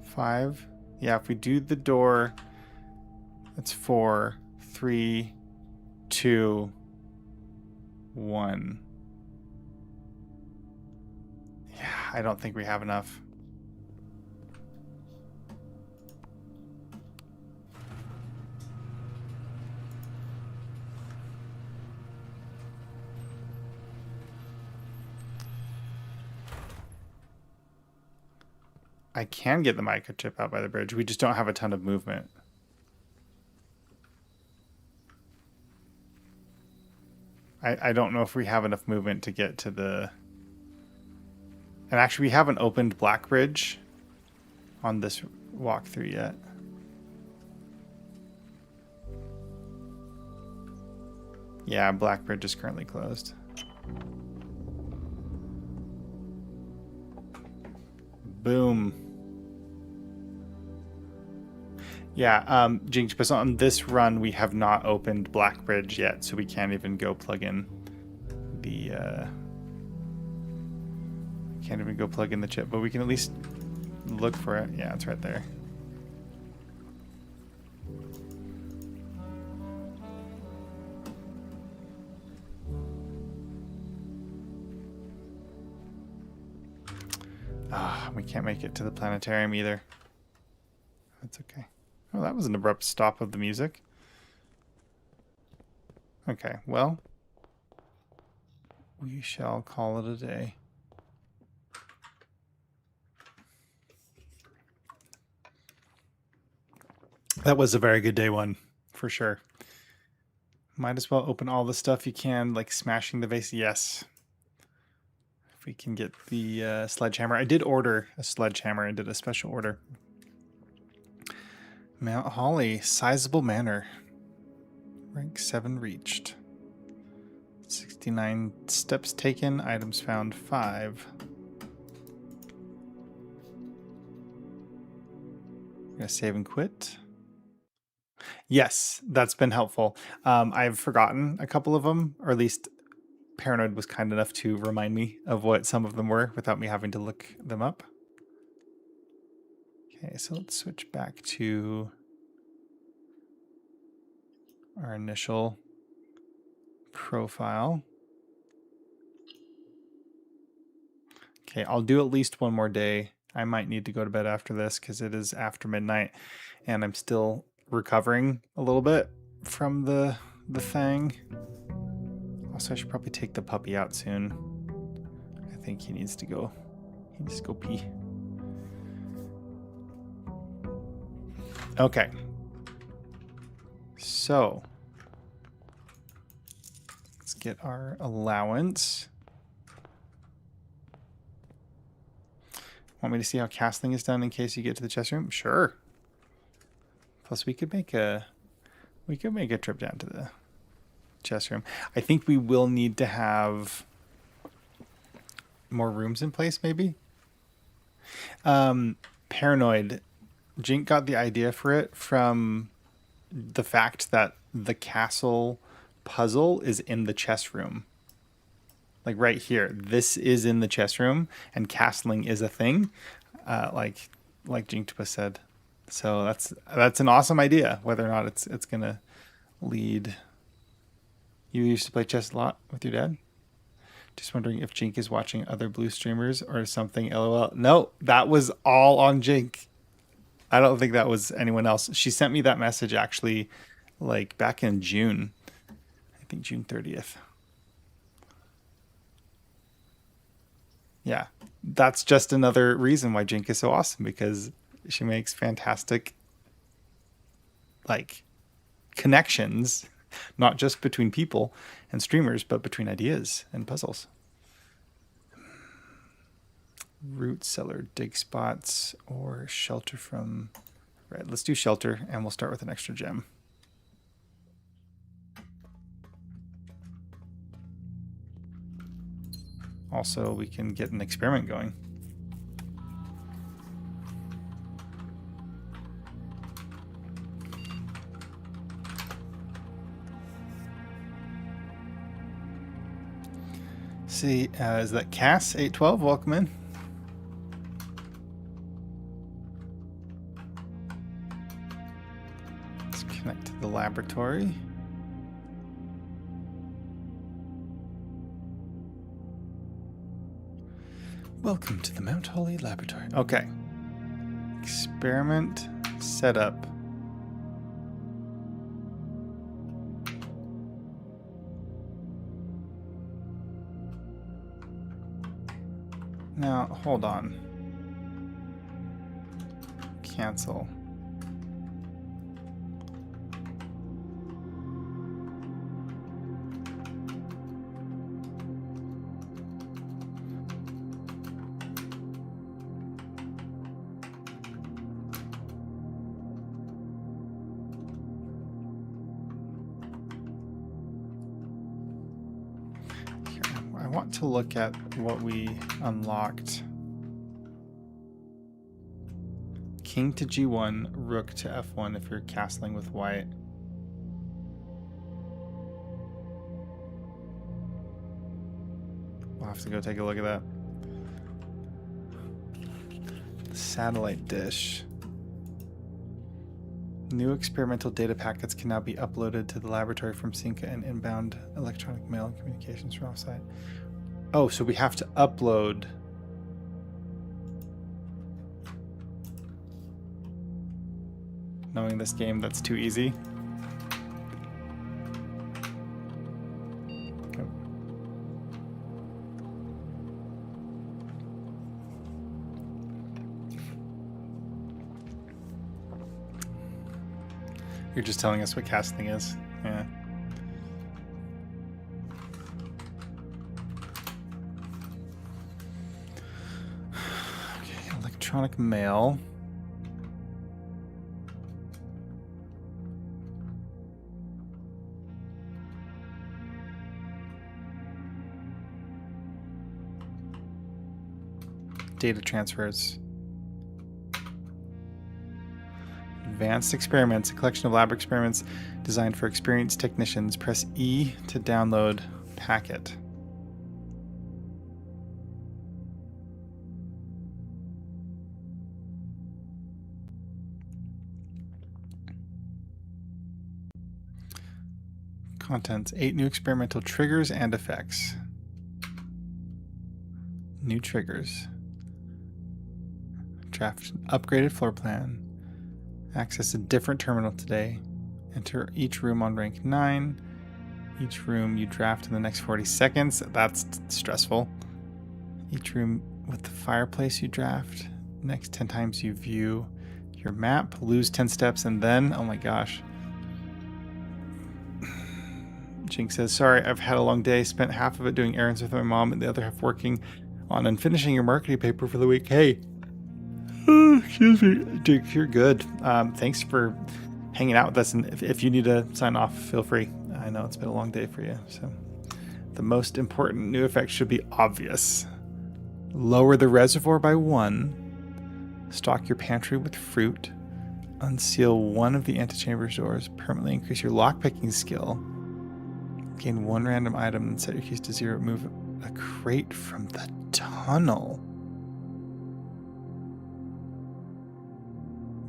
Five. Yeah, if we do the door, that's 4, 3, 2, 1. Yeah, I don't think we have enough. I can get the microchip out by the bridge. We just don't have a ton of movement. I don't know if we have enough movement to get to the... And actually, we haven't opened Black Bridge on this walkthrough yet. Yeah, Black Bridge is currently closed. Boom. Yeah, Jinx, but on this run, we have not opened Black Bridge yet, so we can't even go plug in the... Can't even go plug in the chip, but we can at least look for it. Yeah, it's right there. Ah, we can't make it to the planetarium either. That's okay. Oh, that was an abrupt stop of the music. Okay, well, we shall call it a day. That was a very good day one, for sure. Might as well open all the stuff you can, like smashing the vase. Yes. If we can get the sledgehammer. I did order a sledgehammer. I did a special order. Mount Holly, sizable manor. Rank 7 reached. 69 steps taken, items found 5. Gonna save and quit. Yes, that's been helpful. I've forgotten a couple of them, or at least Paranoid was kind enough to remind me of what some of them were without me having to look them up. Okay, so let's switch back to our initial profile. Okay, I'll do at least one more day. I might need to go to bed after this because it is after midnight and I'm still recovering a little bit from the thing. Also, I should probably take the puppy out soon. I think he needs to go pee. Okay. So, let's get our allowance. Want me to see how castling is done in case you get to the chest room? Sure. Plus, we could make a trip down to the chest room. I think we will need to have more rooms in place, maybe. Paranoid. Jink got the idea for it from the fact that the castle puzzle is in the chest room. Like right here, this is in the chest room, and castling is a thing, like Jinktopus said. So that's an awesome idea. Whether or not it's gonna lead. You used to play chess a lot with your dad. Just wondering if Jink is watching other blue streamers or something. LOL. No, that was all on Jink. I don't think that was anyone else. She sent me that message actually, like back in June. I think June 30th. Yeah. That's just another reason why Jink is so awesome, because she makes fantastic, like, connections, not just between people and streamers, but between ideas and puzzles. Root cellar, dig spots, or shelter from... Right, let's do shelter, and we'll start with an extra gem. Also, we can get an experiment going. See, is that Cass 812? Welcome in. Let's connect to the laboratory. Welcome to the Mount Holly Laboratory. Okay. Experiment setup. Now, hold on. Cancel. I want to look at what we unlocked. King to G1, rook to F1 if you're castling with white. We'll have to go take a look at that. Satellite dish. New experimental data packets can now be uploaded to the laboratory from Synca and inbound electronic mail and communications from offsite. Oh, so we have to upload. Knowing this game, that's too easy. Oh. You're just telling us what casting is. Yeah. Okay, electronic mail. Data transfers. Advanced experiments, a collection of lab experiments designed for experienced technicians. Press E to download packet. Contents: 8 new experimental triggers and effects. New triggers. Draft upgraded floor plan. Access a different terminal today. Enter each room on rank 9. Each room you draft in the next 40 seconds. That's stressful. Each room with the fireplace you draft. Next 10 times you view your map. Lose 10 steps and then, oh my gosh. Jink says, sorry, I've had a long day. Spent half of it doing errands with my mom and the other half working on and finishing your marketing paper for the week. Hey. Excuse me. Jink, you're good. Thanks for hanging out with us. And if you need to sign off, feel free. I know it's been a long day for you. So the most important new effect should be obvious. Lower the reservoir by 1. Stock your pantry with fruit. Unseal one of the antechamber's doors. Permanently increase your lockpicking skill. Gain 1 random item and set your keys to 0. Move a crate from the tunnel.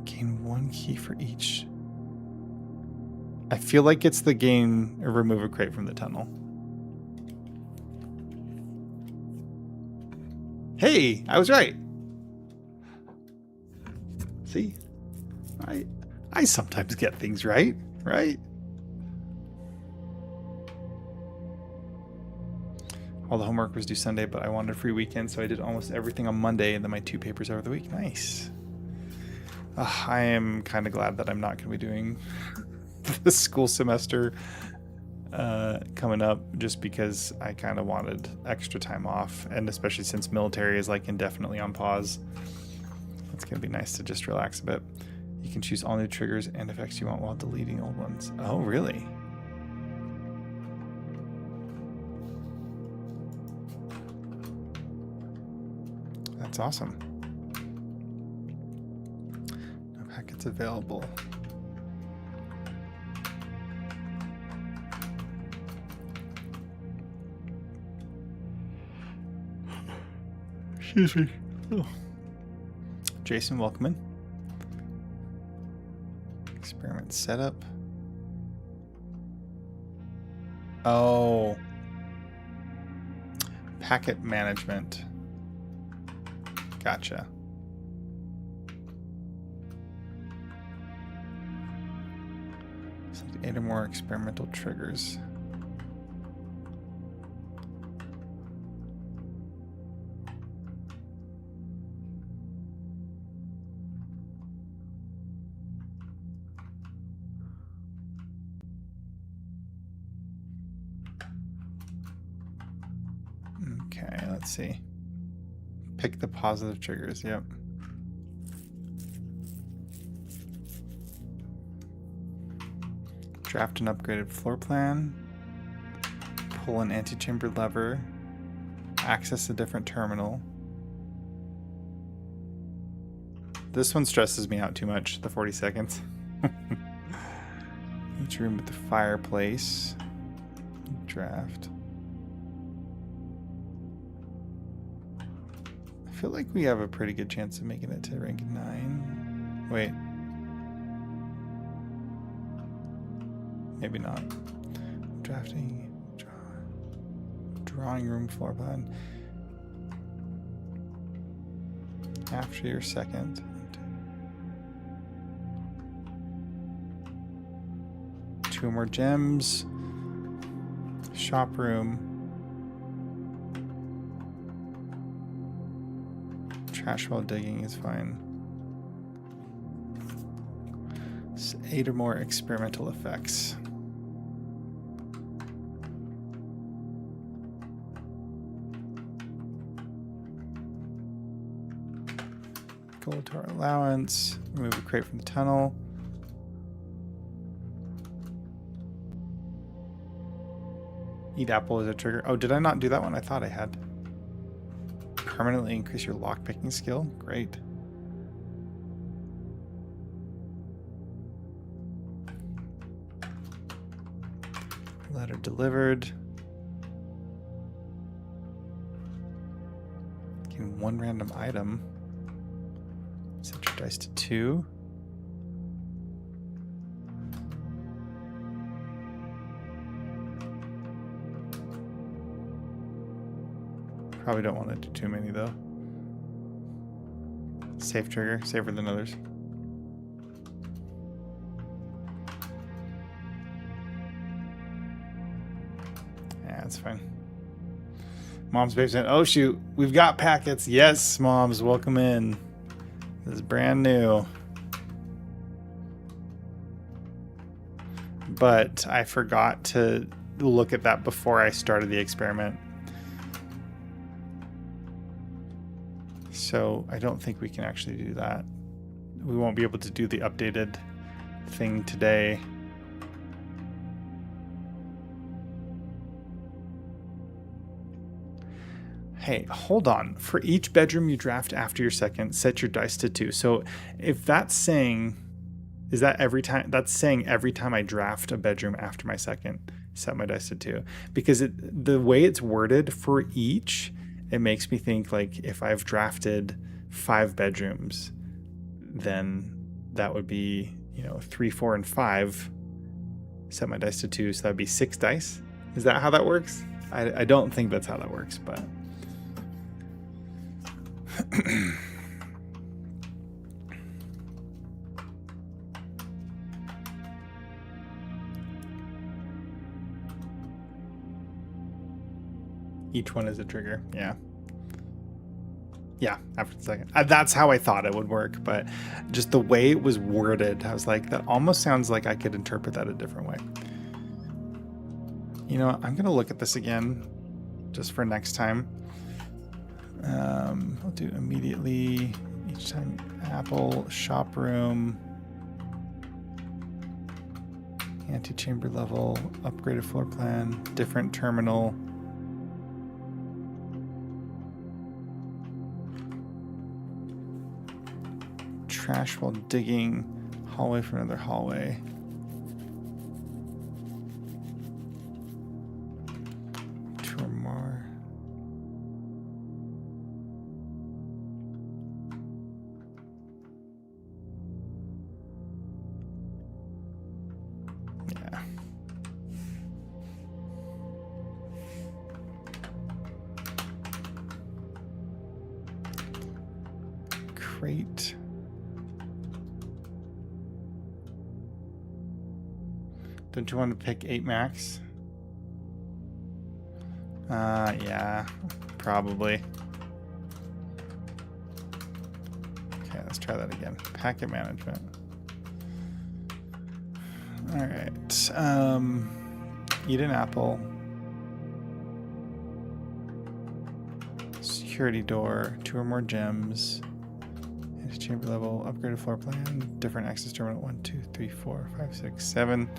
Gain 1 key for each. I feel like it's the gain or remove a crate from the tunnel. Hey, I was right. See? I sometimes get things right? All the homework was due Sunday, but I wanted a free weekend, so I did almost everything on Monday and then my 2 papers over the week. Nice. I am kind of glad that I'm not going to be doing the school semester coming up, just because I kind of wanted extra time off, and especially since military is like indefinitely on pause, it's going to be nice to just relax a bit. You can choose all new triggers and effects you want while deleting old ones. Oh, really? That's awesome. No packets available. Excuse me. Oh. Jason, welcome in. Experiment setup. Oh. Packet management. Gotcha. Select 8 or more experimental triggers. Okay, let's see. Pick the positive triggers, yep. Draft an upgraded floor plan. Pull an antechamber lever. Access a different terminal. This one stresses me out too much, the 40 seconds. Each room with the fireplace. Draft. I feel like we have a pretty good chance of making it to rank 9. Wait. Maybe not. Drafting. Drawing room floor plan. After your second. Two more gems. Shop room. Trash while digging is fine. 8 or more experimental effects. Go to our allowance. Remove a crate from the tunnel. Eat apple is a trigger. Oh, did I not do that one? I thought I had. Permanently increase your lockpicking skill. Great. Letter delivered. Getting 1 random item. Set your dice to 2. Probably don't want to do too many though. Safe trigger, safer than others. Yeah, that's fine. Mom's basement. Oh shoot, we've got packets. Yes, Moms, welcome in. This is brand new. But I forgot to look at that before I started the experiment. So I don't think we can actually do that. We won't be able to do the updated thing today. Hey, hold on. For each bedroom you draft after your second, set your dice to 2. So if that's saying, is that every time? That's saying every time I draft a bedroom after my second, set my dice to 2. Because the way it's worded for each, it makes me think like if I've drafted 5 bedrooms, then that would be, 3, 4, and 5. Set my dice to 2, so that'd be 6 dice. Is that how that works? I don't think that's how that works, but Each one is a trigger. Yeah. Yeah, after the second. That's how I thought it would work, but just the way it was worded, I was like, that almost sounds like I could interpret that a different way. You know what? I'm going to look at this again just for next time. I'll do immediately each time. Apple, shop room, antechamber level, upgraded floor plan, different terminal. Trash while digging, hallway for another hallway. Two or more. Yeah. Crate. Don't you want to pick 8 max? Yeah, probably. Okay, let's try that again. Packet management. All right. Eat an apple. Security door. 2 or more gems. Chamber level. Upgraded floor plan. Different access terminal. 1, 2, 3, 4, 5, 6, 7.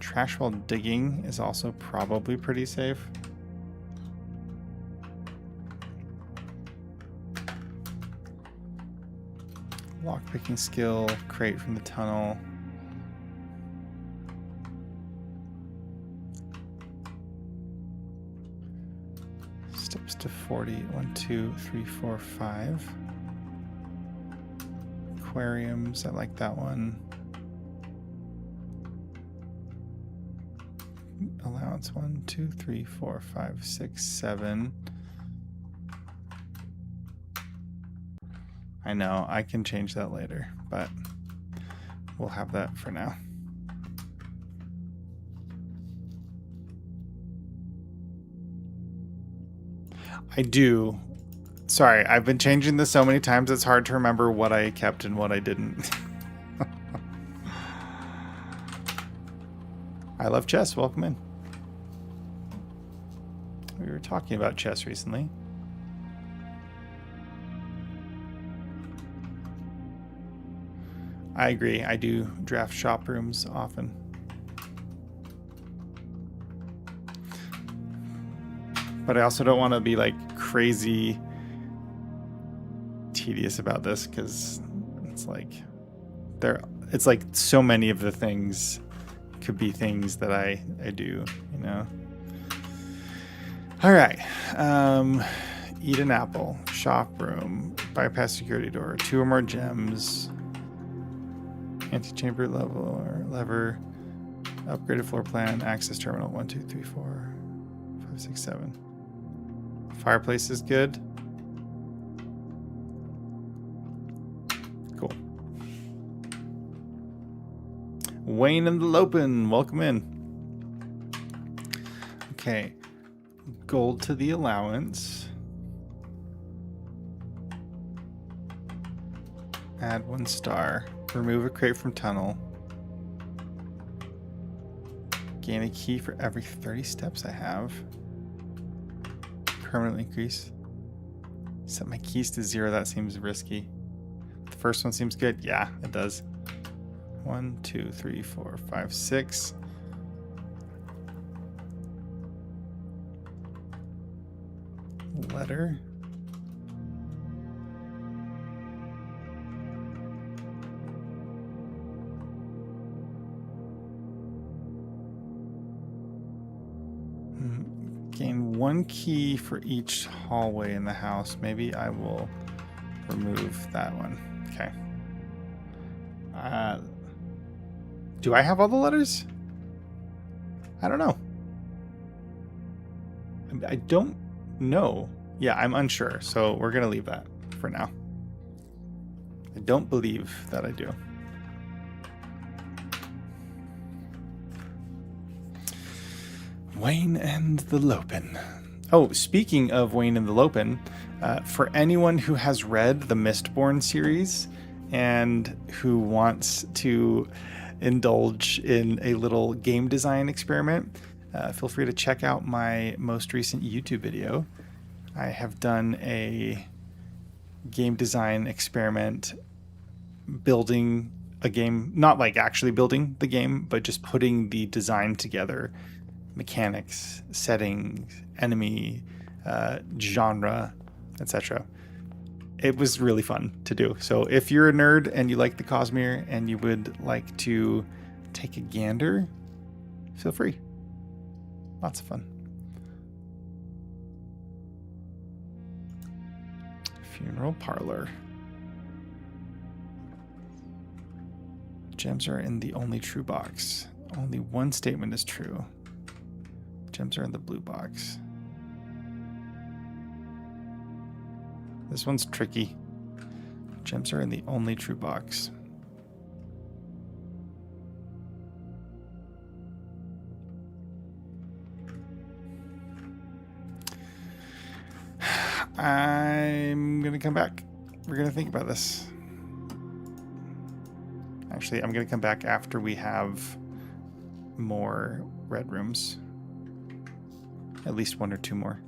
Trash while digging is also probably pretty safe. Lockpicking skill, crate from the tunnel. Steps to 40. 1, 2, 3, 4, 5. Aquariums, I like that one. Allowance 1, 2, 3, 4, 5, 6, 7. I know I can change that later, but we'll have that for now. I do. Sorry, I've been changing this so many times it's hard to remember what I kept and what I didn't. I love chess. Welcome in. We were talking about chess recently. I agree. I do draft shop rooms often. But I also don't want to be like crazy tedious about this because it's like it's like so many of the things could be things that I do, you know. All right. Eat an apple. Shop room. Bypass security door. 2 or more gems. Antechamber level or lever. Upgraded floor plan. Access terminal. 1, 2, 3, 4, 5, 6, 7. Fireplace is good. Cool. Wayne and the Lopin, welcome in. Okay. Gold to the allowance. Add 1 star. Remove a crate from tunnel. Gain a key for every 30 steps I have. Permanently increase. Set my keys to 0. That seems risky. The first one seems good. Yeah, it does. 1, 2, 3, 4, 5, 6. Letter. Gain 1 key for each hallway in the house. Maybe I will remove that one. Okay. Do I have all the letters? I don't know. I don't know. Yeah, I'm unsure. So we're going to leave that for now. I don't believe that I do. Wayne and the Lopen. Oh, speaking of Wayne and the Lopen, for anyone who has read the Mistborn series and who wants to indulge in a little game design experiment, feel free to check out my most recent YouTube video. I have done a game design experiment building a game, not like actually building the game, but just putting the design together, mechanics, settings, enemy, genre, etc. It was really fun to do. So if you're a nerd and you like the Cosmere and you would like to take a gander, feel free. Lots of fun. Funeral parlor. Gems are in the only true box. Only one statement is true. Gems are in the blue box. This one's tricky. Gems are in the only true box. I'm going to come back. We're going to think about this. Actually, I'm going to come back after we have more red rooms. At least one or two more.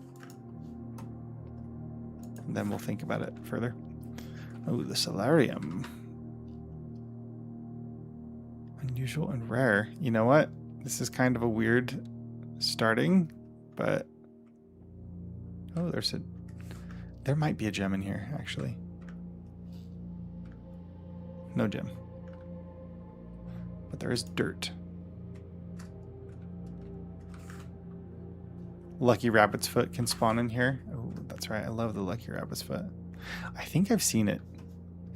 And then we'll think about it further. Oh, the solarium. Unusual and rare. You know what? This is kind of a weird starting, but... Oh, there might be a gem in here, actually. No gem. But there is dirt. Lucky Rabbit's Foot can spawn in here. Oh, that's right. I love the Lucky Rabbit's Foot. I think I've seen it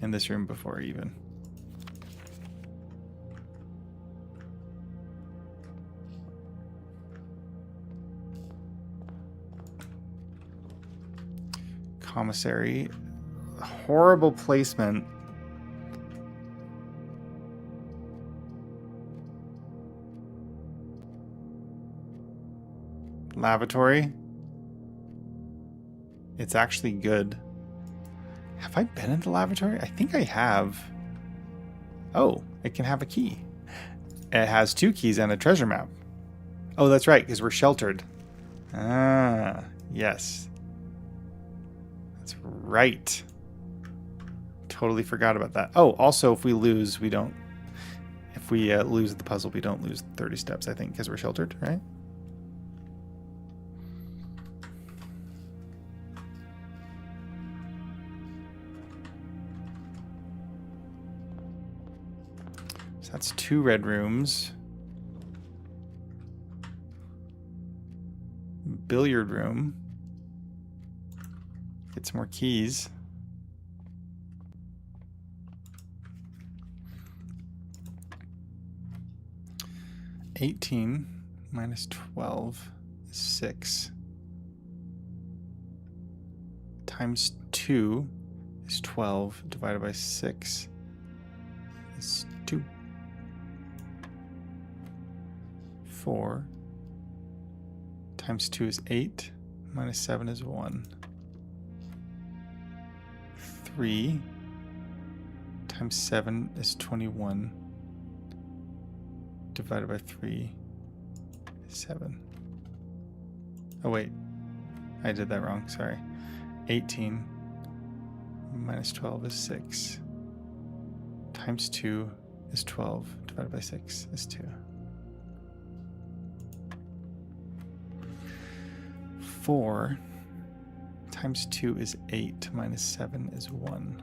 in this room before, even. Commissary. Horrible placement. Lavatory. It's actually good. Have I been in the lavatory? I think I have. Oh, it can have a key. It has 2 keys and a treasure map. Oh, that's right, because we're sheltered. Ah, yes. That's right. Totally forgot about that. Oh, also, if we lose, we don't... If we lose the puzzle, we don't lose 30 steps, I think, because we're sheltered, right? So that's 2 red rooms. Billiard room. Get some more keys. $18 minus 12 is 6. Times 2 is 12. Divided by 6 is 2. 4 times 2 is 8. Minus 7 is 1. 3 times 7 is 21. Divided by 3 is 7. Oh wait, I did that wrong, sorry. 18 minus 12 is 6. Times 2 is 12. Divided by 6 is 2. 4 times 2 is 8. Minus 7 is 1.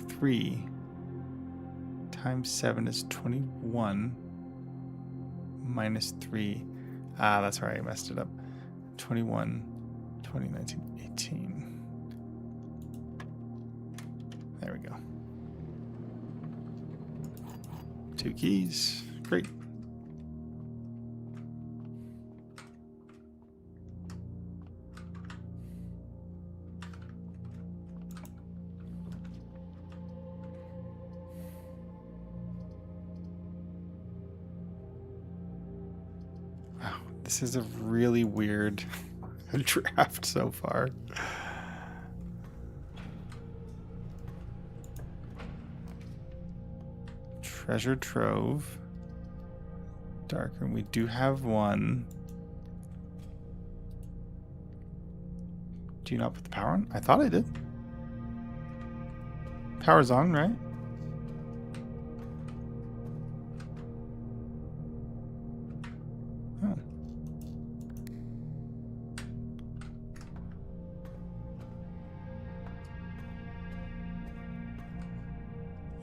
3 times 7 is 21. Minus 3. Ah, that's right, I messed it up. 21, 20, 19, 18. There we go. 2 keys. Great. This is a really weird draft so far. Treasure trove. Dark room. We do have one. Do you not put the power on? I thought I did. Power's on, right? Oh.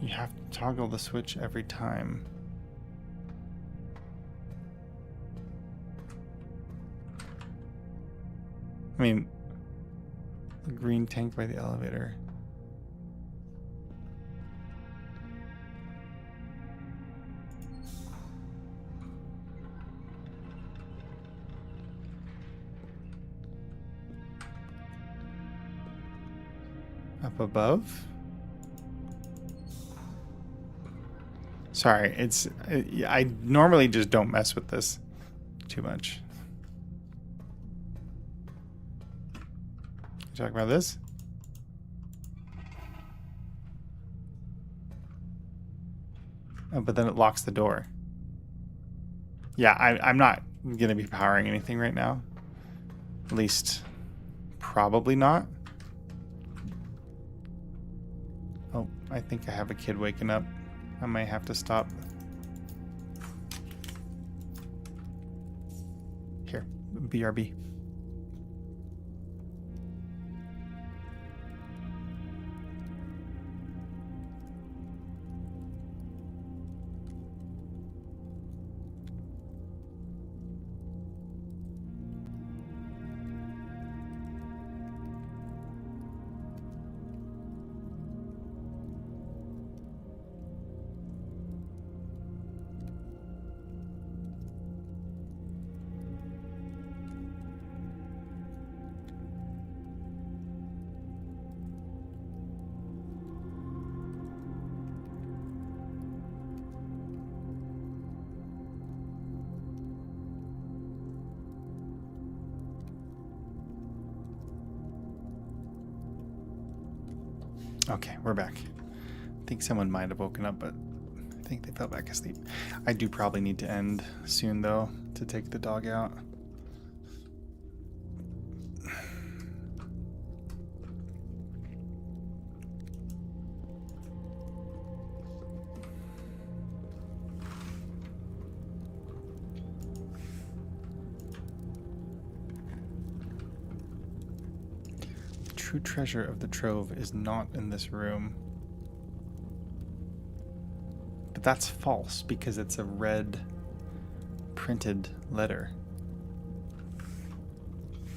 You have to toggle the switch every time. I mean, the green tank by the elevator. Up above? Sorry, I normally just don't mess with this too much. You talk about this? Oh, but then it locks the door. Yeah, I'm not gonna be powering anything right now. At least, probably not. Oh, I think I have a kid waking up. I might have to stop. Here, BRB. Okay, we're back. I think someone might have woken up, but I think they fell back asleep. I do probably need to end soon, though, to take the dog out. True treasure of the trove is not in this room. But that's false because it's a red printed letter.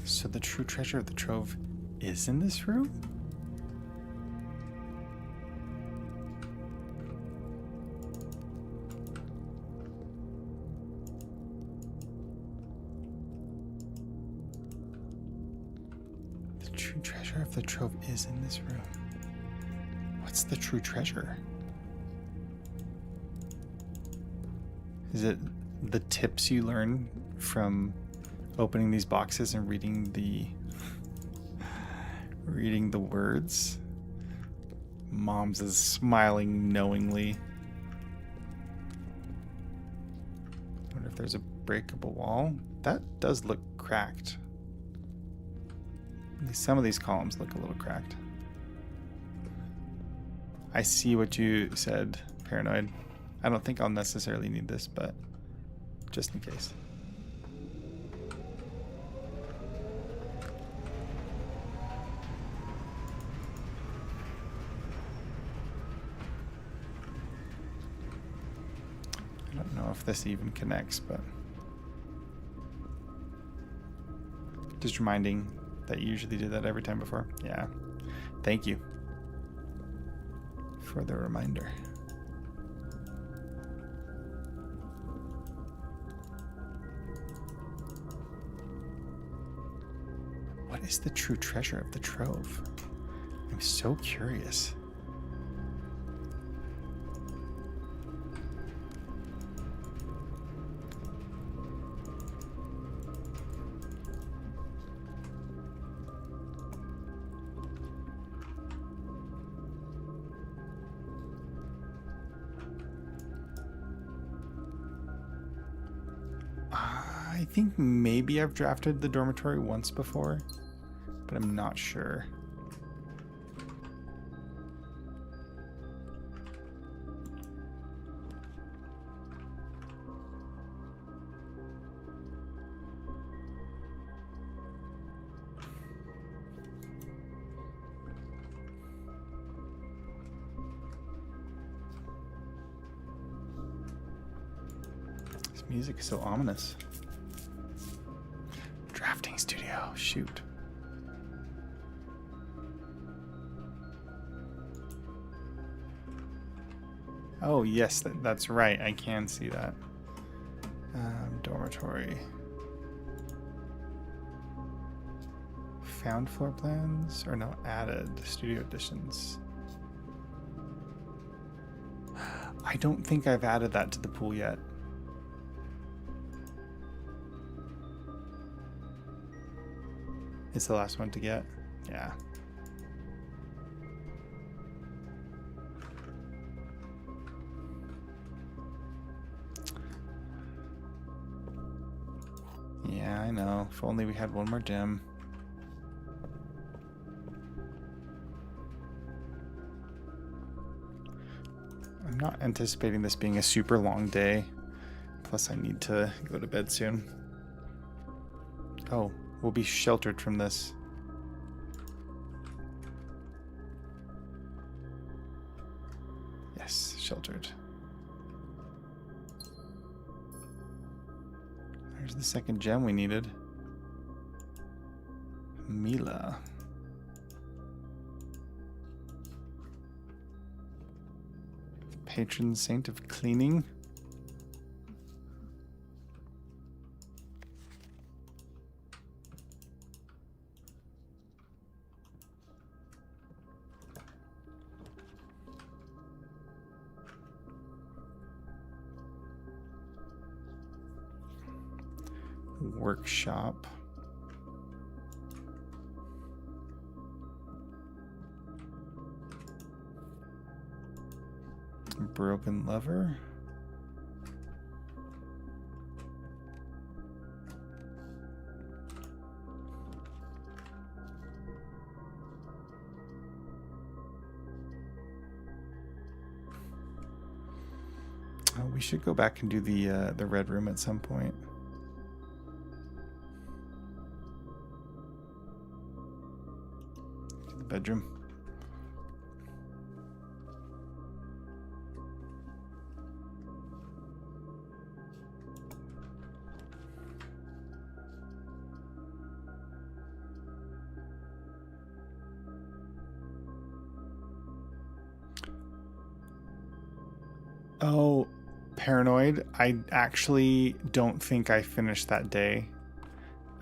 So the true treasure of the trove is in this room? True treasure of the trove is in this room. What's the true treasure? Is it the tips you learn from opening these boxes and reading the words? Mom's is smiling knowingly. I wonder if there's a breakable wall. That does look cracked. At least some of these columns look a little cracked. I see what you said, Paranoid. I don't think I'll necessarily need this, but just in case. I don't know if this even connects, but just reminding that you usually did that every time before. Yeah. Thank you for the reminder. What is the true treasure of the trove? I'm so curious. think maybe I've drafted the dormitory once before, but I'm not sure. This music is so ominous. Drafting studio, shoot. Oh, yes, that's right. I can see that. Dormitory. Found floor plans? Or no, added studio additions. I don't think I've added that to the pool yet. It's the last one to get? Yeah. Yeah, I know. If only we had one more gem. I'm not anticipating this being a super long day. Plus, I need to go to bed soon. Oh, we'll be sheltered from this. Yes, sheltered. There's the second gem we needed. Mila. Patron saint of cleaning. Workshop. Broken lover. Oh, we should go back and do the red room at some point. To the bedroom. Oh, Paranoid. I actually don't think I finished that day.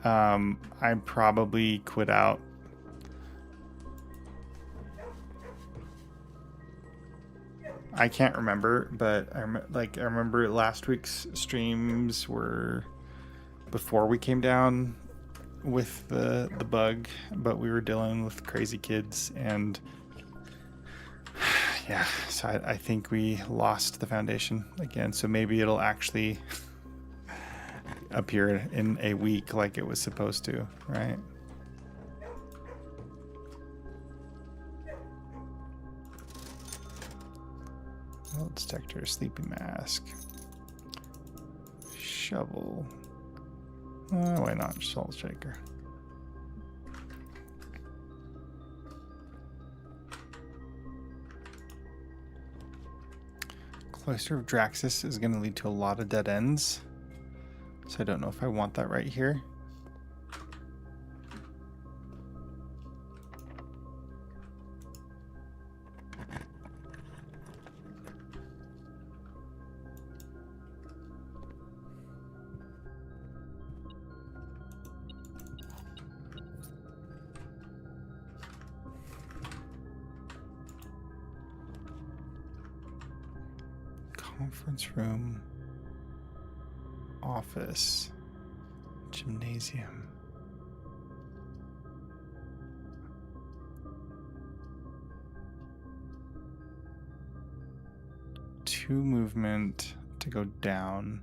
I probably quit out. I can't remember, but I remember last week's streams were before we came down with the bug, but we were dealing with crazy kids, and yeah, so I think we lost the foundation again. So maybe it'll actually appear in a week like it was supposed to, right? Metal detector, sleeping mask, shovel. Why not? Salt shaker. Cloister of Draxus is going to lead to a lot of dead ends. So I don't know if I want that right here. Conference room, office, gymnasium. Two movement to go down.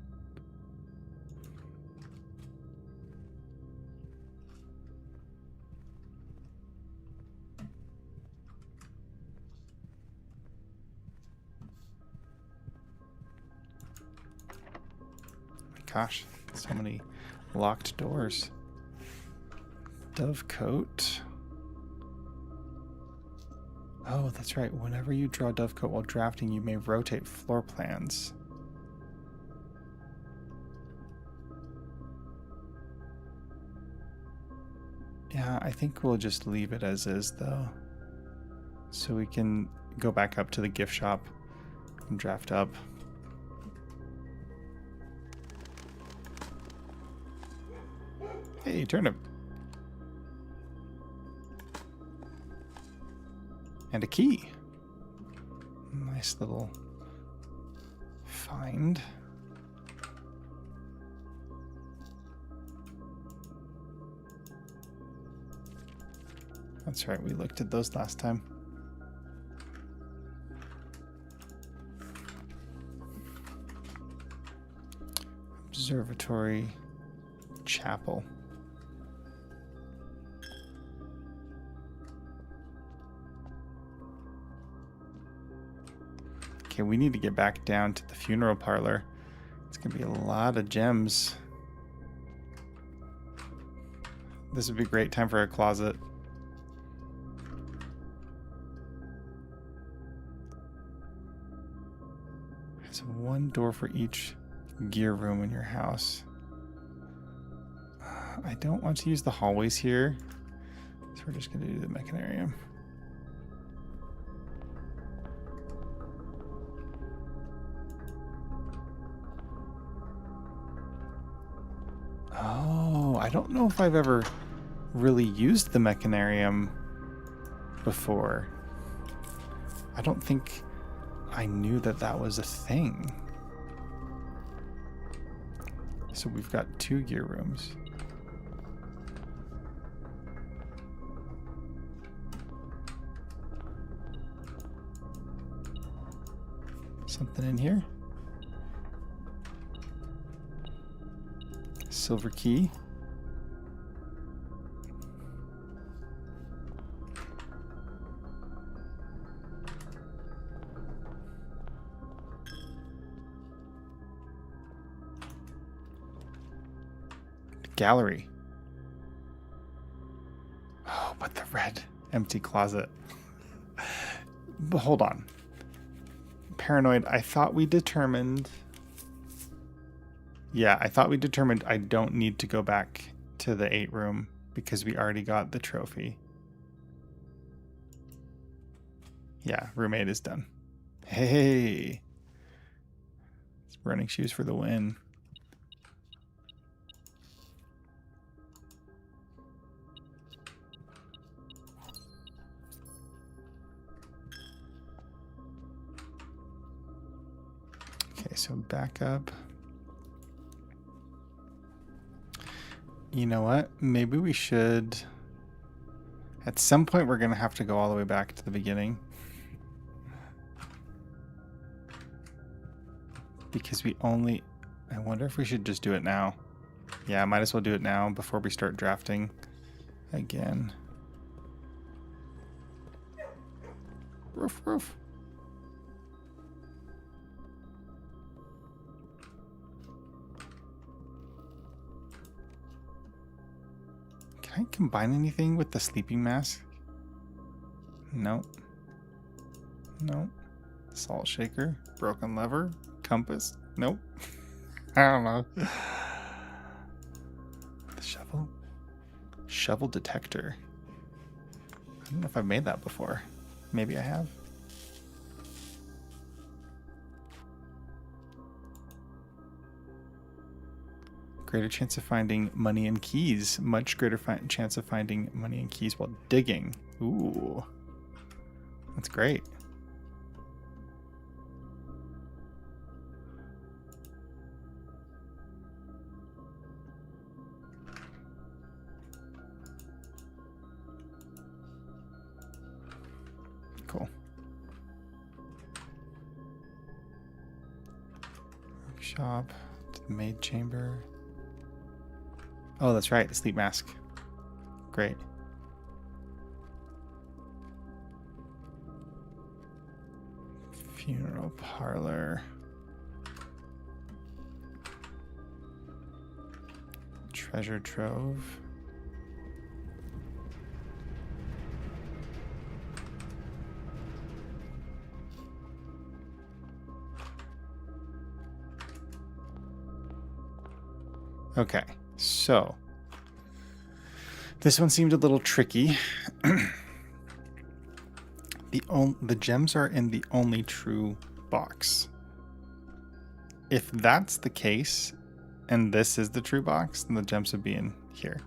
gosh, so many locked doors. Dovecote. Oh, that's right. Whenever you draw Dovecote while drafting, you may rotate floor plans. Yeah, I think we'll just leave it as is, though. So we can go back up to the gift shop and draft up. Hey, turnip. And a key. Nice little find. That's right, we looked at those last time. Observatory, chapel. Okay, we need to get back down to the funeral parlor. It's gonna be a lot of gems. This would be a great time for a closet. There's one door for each gear room in your house. I don't want to use the hallways here, so we're just gonna do the mechanarium. Oh, I don't know if I've ever really used the mechanarium before. I don't think I knew that that was a thing. So we've got 2 gear rooms. Something in here? Silver key. Gallery. Oh, but the red empty closet. But hold on. Paranoid, I thought we determined... Yeah, I thought we determined I don't need to go back to the 8 room because we already got the trophy. Yeah, room 8 is done. Hey! It's running shoes for the win. Okay, so back up. You know what? Maybe we should... At some point, we're going to have to go all the way back to the beginning. Because we only... I wonder if we should just do it now. Yeah, I might as well do it now before we start drafting again. Roof, roof. Can I combine anything with the sleeping mask? Nope. Nope. Salt shaker, broken lever, compass. Nope. I don't know. The shovel? Shovel detector. I don't know if I've made that before. Maybe I have. Greater chance of finding money and keys. Much greater chance of finding money and keys while digging. Ooh. That's great. Cool. Workshop. To the maid chamber. Oh, that's right. The sleep mask. Great. Funeral parlor. Treasure trove. Okay, so this one seemed a little tricky. The gems are in the only true box. If that's the case, and this is the true box, then the gems would be in here.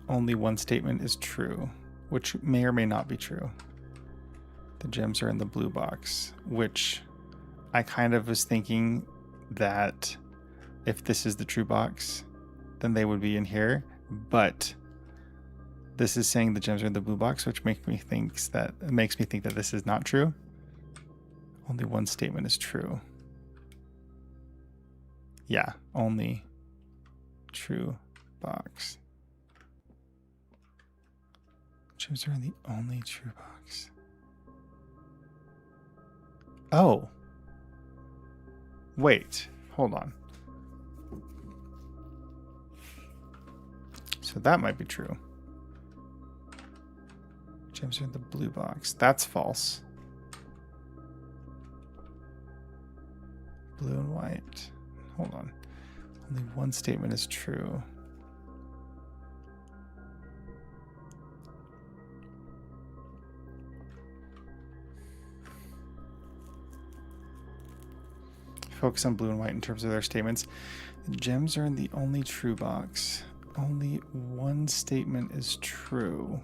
Only one statement is true, which may or may not be true. The gems are in the blue box, which I kind of was thinking that if this is the true box, then they would be in here. But this is saying the gems are in the blue box, which makes me think that this is not true. Only one statement is true. Yeah, only true box. Gems are in the only true box. Oh. Wait, hold on. So that might be true. Gems are in the blue box. That's false. Blue and white. Hold on. Only one statement is true. Focus on blue and white in terms of their statements. The gems are in the only true box. Only one statement is true.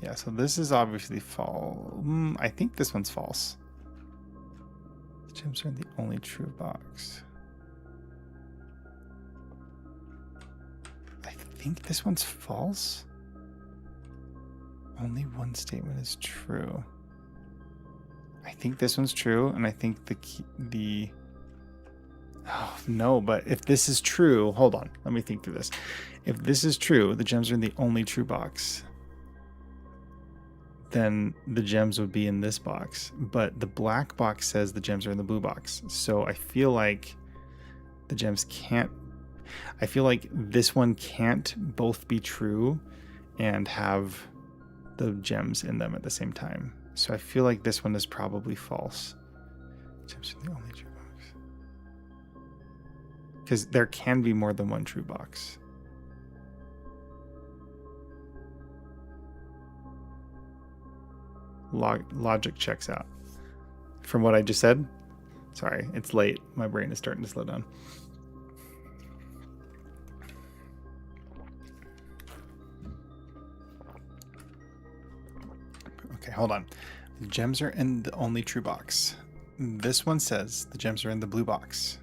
Yeah, so this is obviously false. I think this one's false. The gems are in the only true box. I think this one's false. Only one statement is true. I think this one's true, and I think oh no, but if this is true, hold on, let me think through this. If this is true, the gems are in the only true box, then the gems would be in this box. But the black box says the gems are in the blue box. So I feel like the gems can't, I feel like this one can't both be true and have the gems in them at the same time. So I feel like this one is probably false. Gems are the only true box. Because there can be more than one true box. Logic checks out. From what I just said. Sorry, it's late. My brain is starting to slow down. Okay, hold on. The gems are in the only true box. This one says the gems are in the blue box.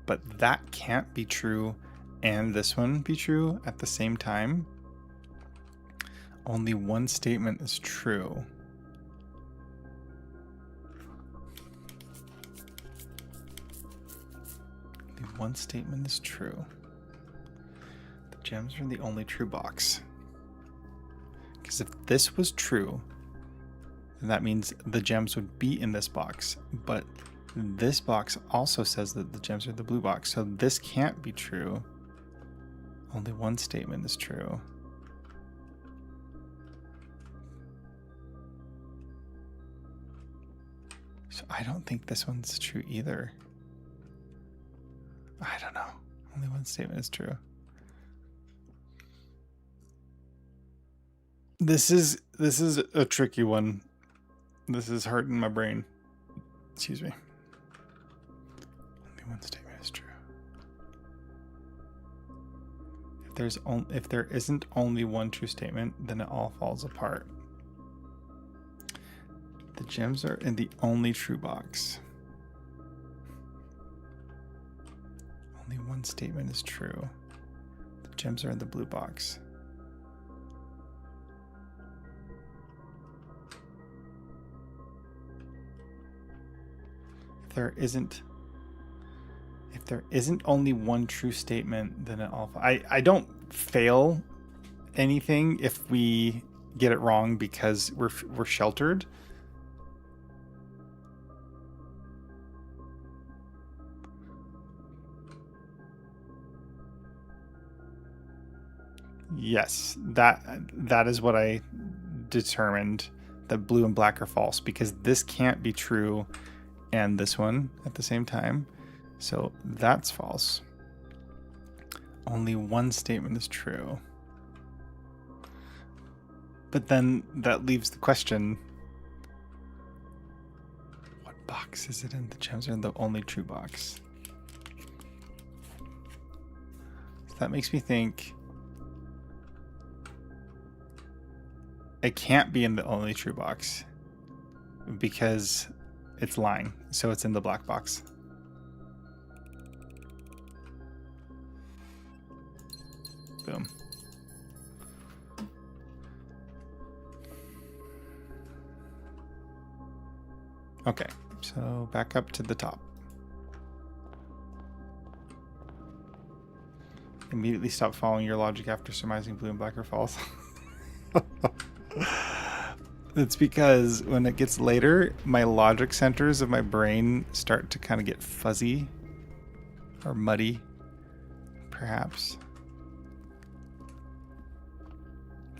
But that can't be true and this one be true at the same time. Only one statement is true. Only one statement is true. The gems are in the only true box. Because if this was true, then that means the gems would be in this box. But this box also says that the gems are in the blue box. So this can't be true. Only one statement is true. So I don't think this one's true either. I don't know. Only one statement is true. This is a tricky one. This is hurting my brain. Excuse me. Only one statement is true. If there isn't only one true statement, then it all falls apart. The gems are in the only true box. Only one statement is true. The gems are in the blue box. If there isn't only one true statement, then it all. I don't fail anything if we get it wrong because we're sheltered. Yes, that is what I determined, that blue and black are false, because this can't be true and this one at the same time. So that's false. Only one statement is true. But then that leaves the question, what box is it in? The gems are in the only true box. So that makes me think it can't be in the only true box because it's lying. So it's in the black box. Boom. Okay, so back up to the top. Immediately stop following your logic after surmising blue and black are false. It's because when it gets later, my logic centers of my brain start to kind of get fuzzy or muddy, perhaps.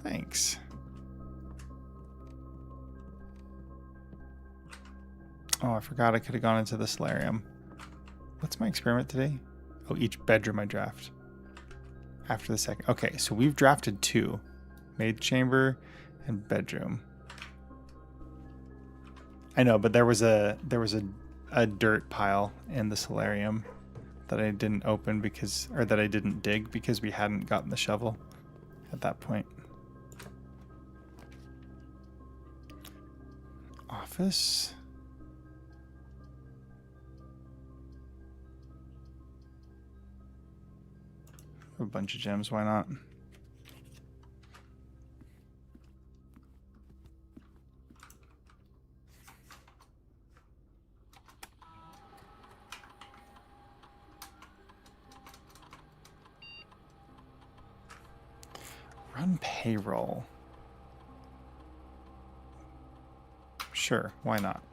Thanks. Oh, I forgot I could have gone into the solarium. What's my experiment today? Oh, each bedroom I draft. After the second. Okay, so we've drafted 2. Maid chamber and bedroom. I know, but there was a dirt pile in the solarium that I didn't open because, or that I didn't dig because we hadn't gotten the shovel at that point. Office. A bunch of gems, why not? Run payroll. Sure, why not?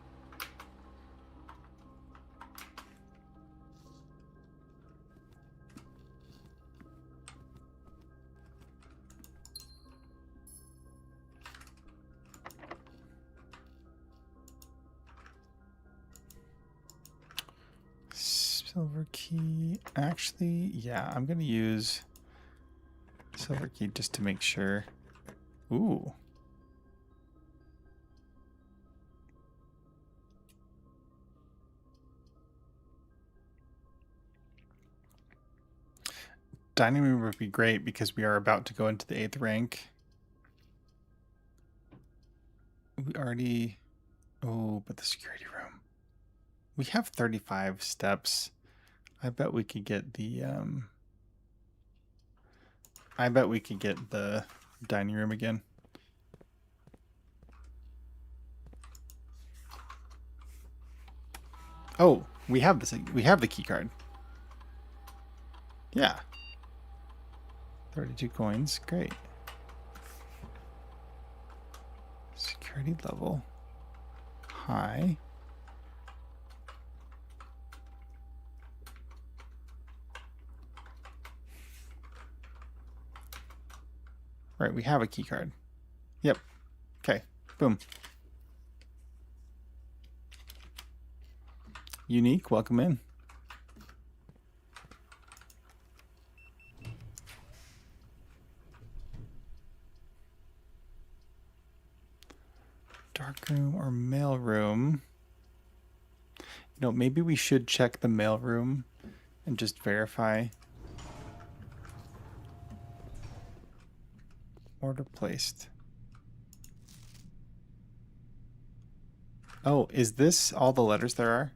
Silver key. Actually, yeah, I'm going to use silver key just to make sure. Ooh. Dining room would be great because we are about to go into the 8th rank. We already... Oh, but the security room. We have 35 steps. I bet we could get the... I bet we could get the dining room again. Oh, we have this. We have the key card. Yeah. 32 coins. Great. Security level. High. Right, we have a key card. Yep. Okay. Boom. Unique, welcome in. Dark room or mail room. You know, maybe we should check the mail room and just verify. Order placed. Oh, is this all the letters there are?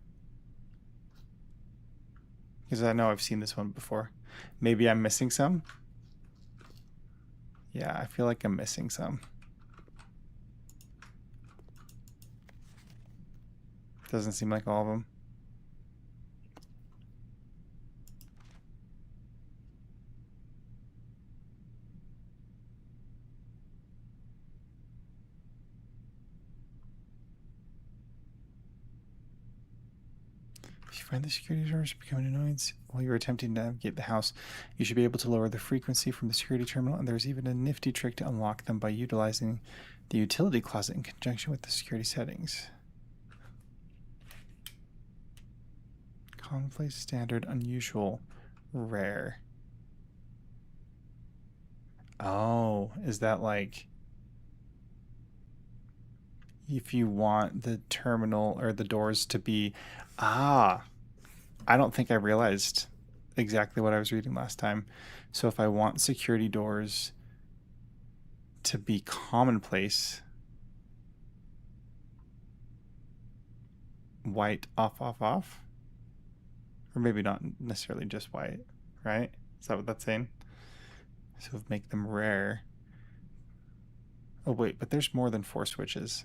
Because I know I've seen this one before. Maybe I'm missing some. Yeah, I feel like I'm missing some. Doesn't seem like all of them. If you find the security doors become an annoyance while you're attempting to navigate the house, you should be able to lower the frequency from the security terminal, and there's even a nifty trick to unlock them by utilizing the utility closet in conjunction with the security settings. Commonplace, standard, unusual, rare. Oh, is that like if you want the terminal or the doors to be... Ah, I don't think I realized exactly what I was reading last time. So if I want security doors to be commonplace, white, off, off, off? Or maybe not necessarily just white, right? Is that what that's saying? So make them rare. Oh wait, but there's more than 4 switches.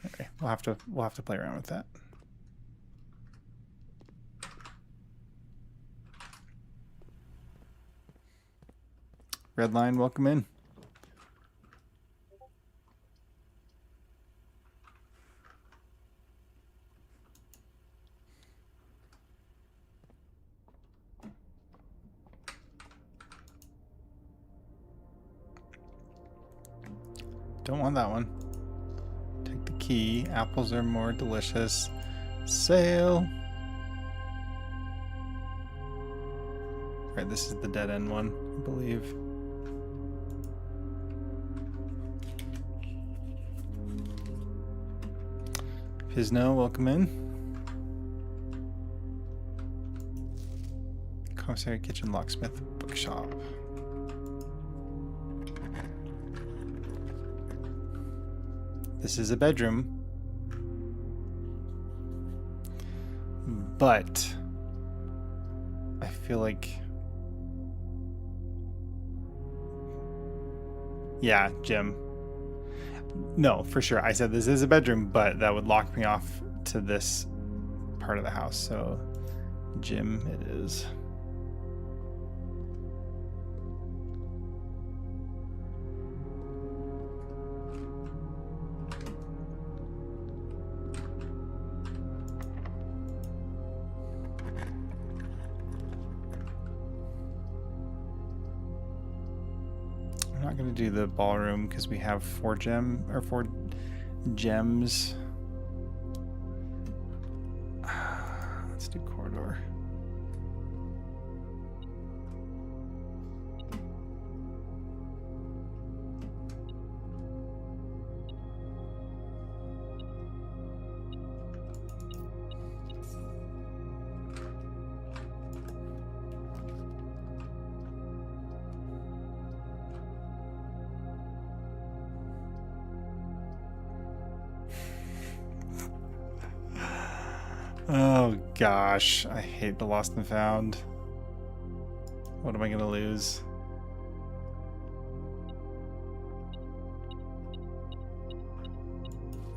Okay, we'll have to play around with that. Red line, welcome in. Don't want that one. Take the key. Apples are more delicious. Sale. Right, this is the dead end one, I believe. Pisno, welcome in. Commissary, kitchen, locksmith, bookshop. This is a bedroom, but I feel like, yeah, Jim. No, for sure. I said this is a bedroom, but that would lock me off to this part of the house. So, Jim, it is. I'm not going to do the ballroom because we have 4 gems. Let's do corridor. Oh gosh, I hate the lost and found. What am I gonna lose?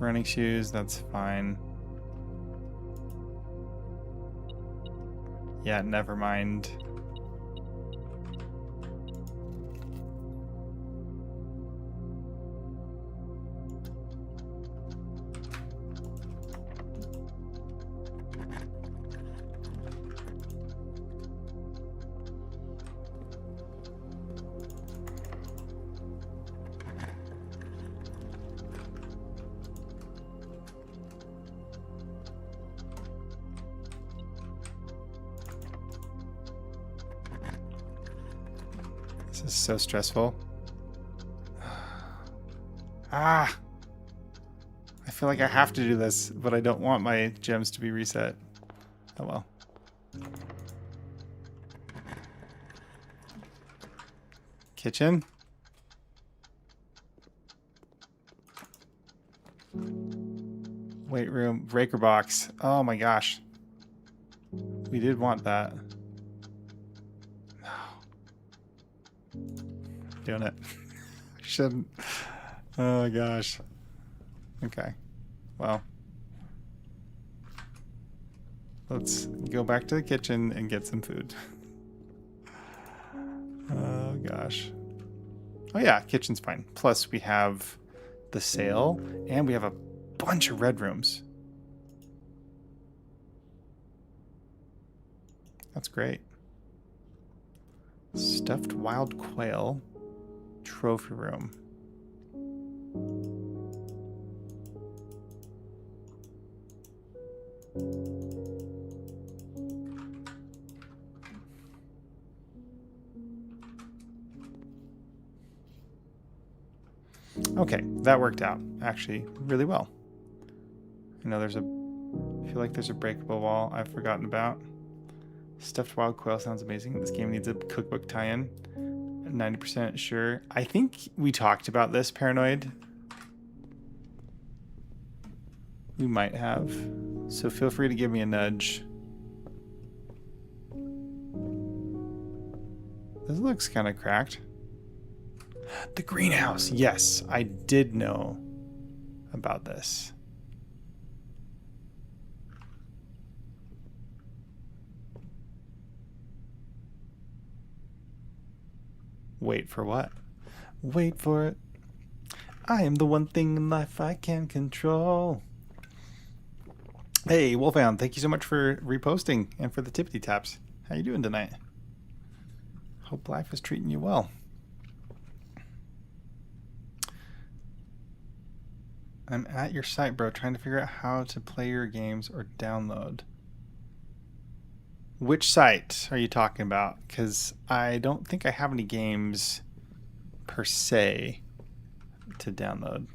Running shoes, that's fine. Yeah, never mind. This is so stressful. Ah! I feel like I have to do this, but I don't want my gems to be reset. Oh well. Kitchen? Weight room, breaker box. Oh my gosh. We did want that. Doing it. Shouldn't. Oh gosh. Okay. Well. Let's go back to the kitchen and get some food. Oh gosh. Oh yeah, kitchen's fine. Plus we have the sale and we have a bunch of red rooms. That's great. Stuffed wild quail. Trophy room. Okay, that worked out actually really well. I know there's a, I feel like there's a breakable wall I've forgotten about. Stuffed wild quail sounds amazing. This game needs a cookbook tie-in. 90% sure. I think we talked about this, Paranoid. We might have. So feel free to give me a nudge. This looks kind of cracked. The greenhouse. Yes, I did know about this. Wait for what? Wait for it. I am the one thing in life I can control. Hey, Wolfhound, thank you so much for reposting and for the tippity taps. How you doing tonight? Hope life is treating you well. I'm at your site, bro, trying to figure out how to play your games or download. Which site are you talking about? Because I don't think I have any games per se to download.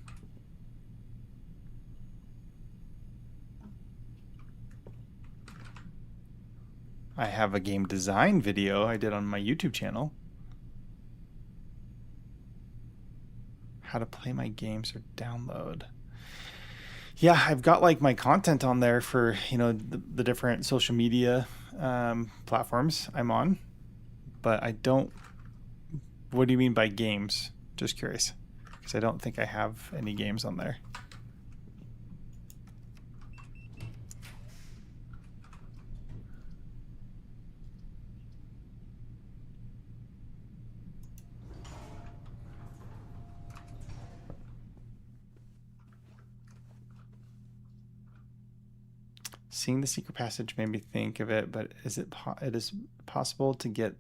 I have a game design video I did on my YouTube channel. How to play my games or download. Yeah, I've got like my content on there for, you know, the different social media platforms I'm on. But I don't, what do you mean by games? Just curious. Because I don't think I have any games on there. Seeing the secret passage made me think of it, but is it possible to get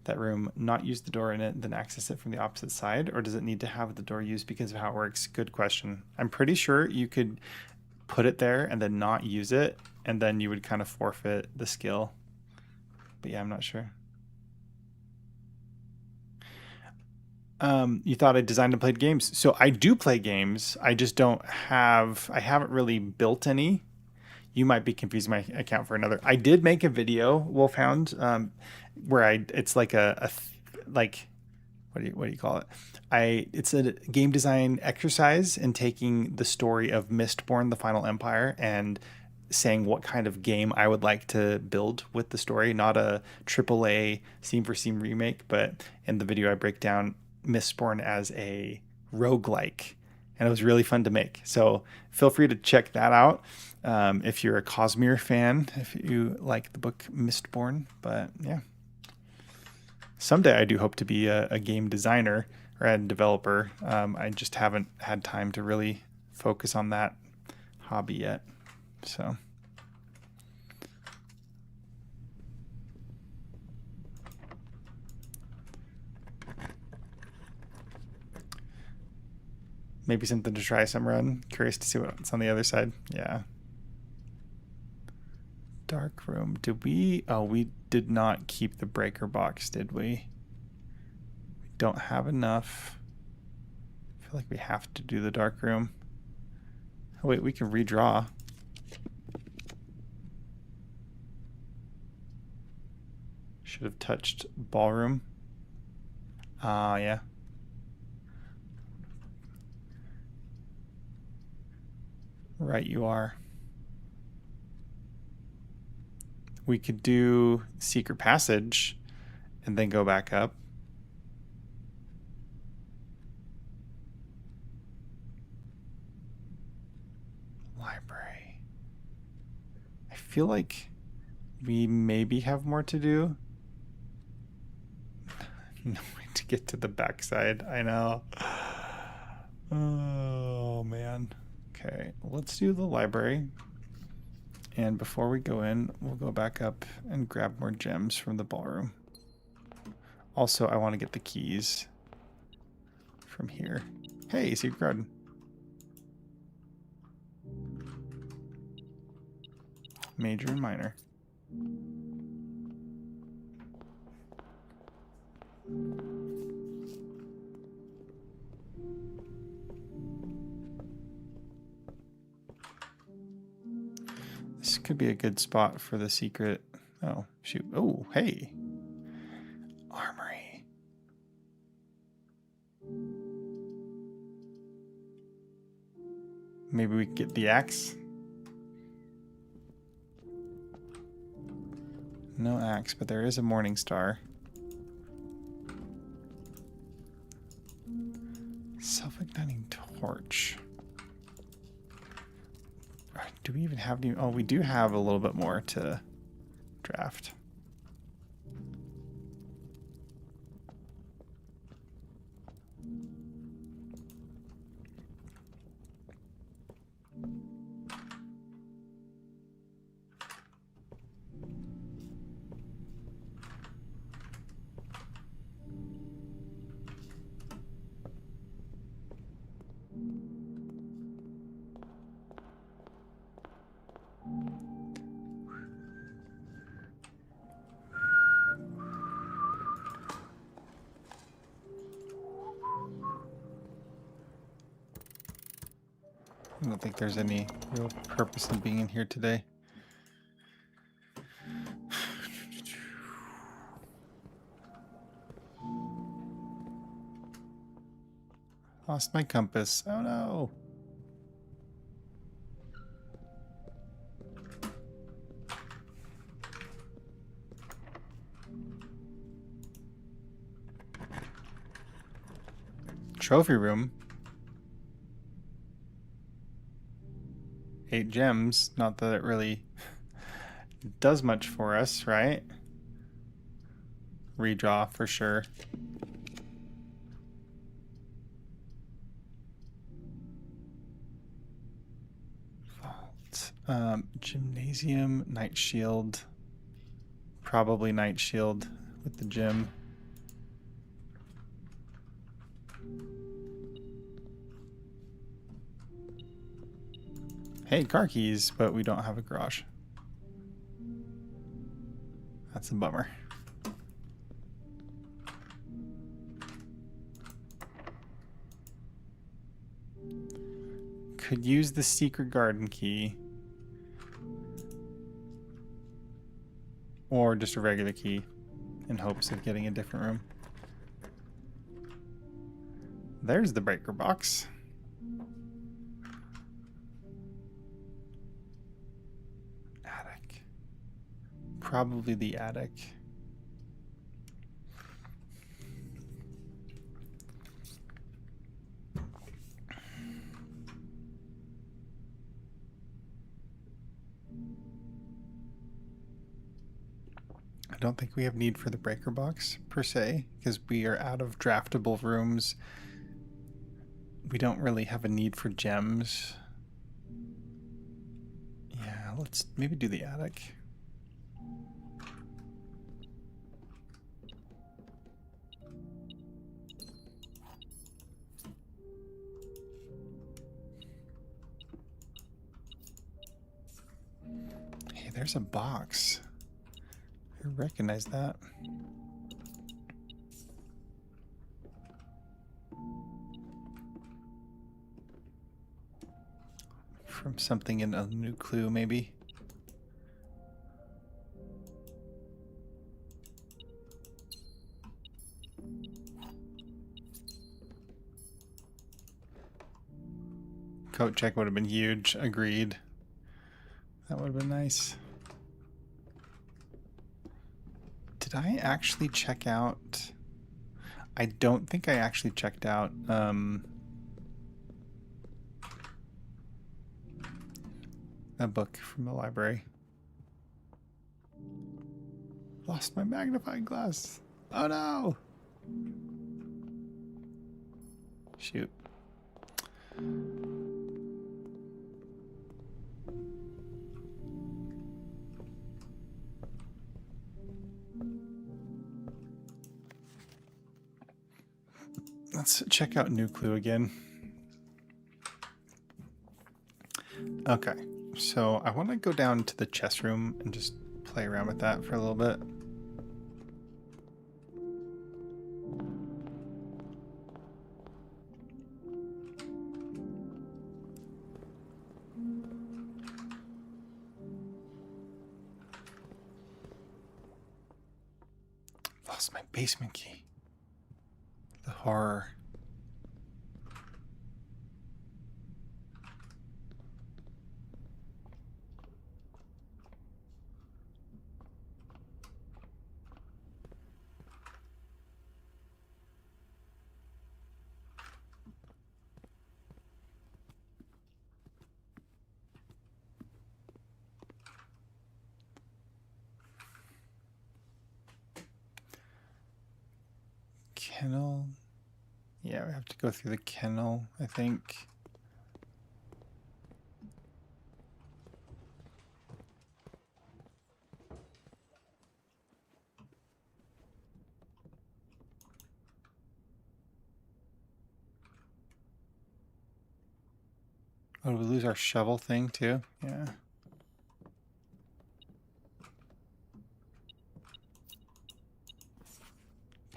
that room, not use the door in it, then access it from the opposite side? Or does it need to have the door used because of how it works? Good question. I'm pretty sure you could put it there and then not use it, and then you would kind of forfeit the skill. But yeah, I'm not sure. You thought I designed and played games. So I do play games. I just don't have, I haven't really built any. You might be confusing my account for another. I did make a video, Wolfhound, where it's like like, what do you call it? It's a game design exercise in taking the story of Mistborn: The Final Empire and saying what kind of game I would like to build with the story. Not a AAA scene for scene remake, but in the video I break down Mistborn as a roguelike, and it was really fun to make. So feel free to check that out. If you're a Cosmere fan, if you like the book Mistborn. But yeah, someday I do hope to be a game designer or a developer. I just haven't had time to really focus on that hobby yet. So maybe something to try some run. Curious to see what's on the other side. Yeah. Dark room. Did we? Oh, we did not keep the breaker box, did we? We don't have enough. I feel like we have to do the dark room. Oh, wait, we can redraw. Should have touched ballroom. Yeah. Right, you are. We could do secret passage and then go back up. Library. I feel like we maybe have more to do. No way to get to the backside. I know. Oh, man. Okay, let's do the library. And before we go in, we'll go back up and grab more gems from the ballroom. Also, I want to get the keys from here. Hey, secret garden. Major and minor. This could be a good spot for the secret. Oh, shoot. Oh, hey. Armory. Maybe we can get the axe. No axe, but there is a morning star. Self-igniting torch. Do we even have any? Oh, we do have a little bit more to draft. I don't think there's any real purpose in being in here today. Lost my compass. Oh no. Trophy room. 8 gems. Not that it really does much for us, right? Redraw for sure. Vault. Gymnasium, night shield. Probably night shield with the gym. Hey, car keys, but we don't have a garage. That's a bummer. Could use the secret garden key. Or just a regular key in hopes of getting a different room. There's the breaker box. Attic. Probably the attic. I don't think we have need for the breaker box per se, because we are out of draftable rooms. We don't really have a need for gems. Yeah, let's maybe do the attic. Hey, there's a box. I recognize that. From something in a new clue, maybe. Coat check would have been huge. Agreed. That would have been nice. Did I actually check out? I don't think I actually checked out a book from the library. Lost my magnifying glass. Oh no! Shoot. Let's check out New Clue again. Okay, so I want to go down to the chess room and just play around with that for a little bit. Lost my basement key. The horror. Kennel. Yeah, we have to go through the kennel, I think. Oh, did we lose our shovel thing too? Yeah.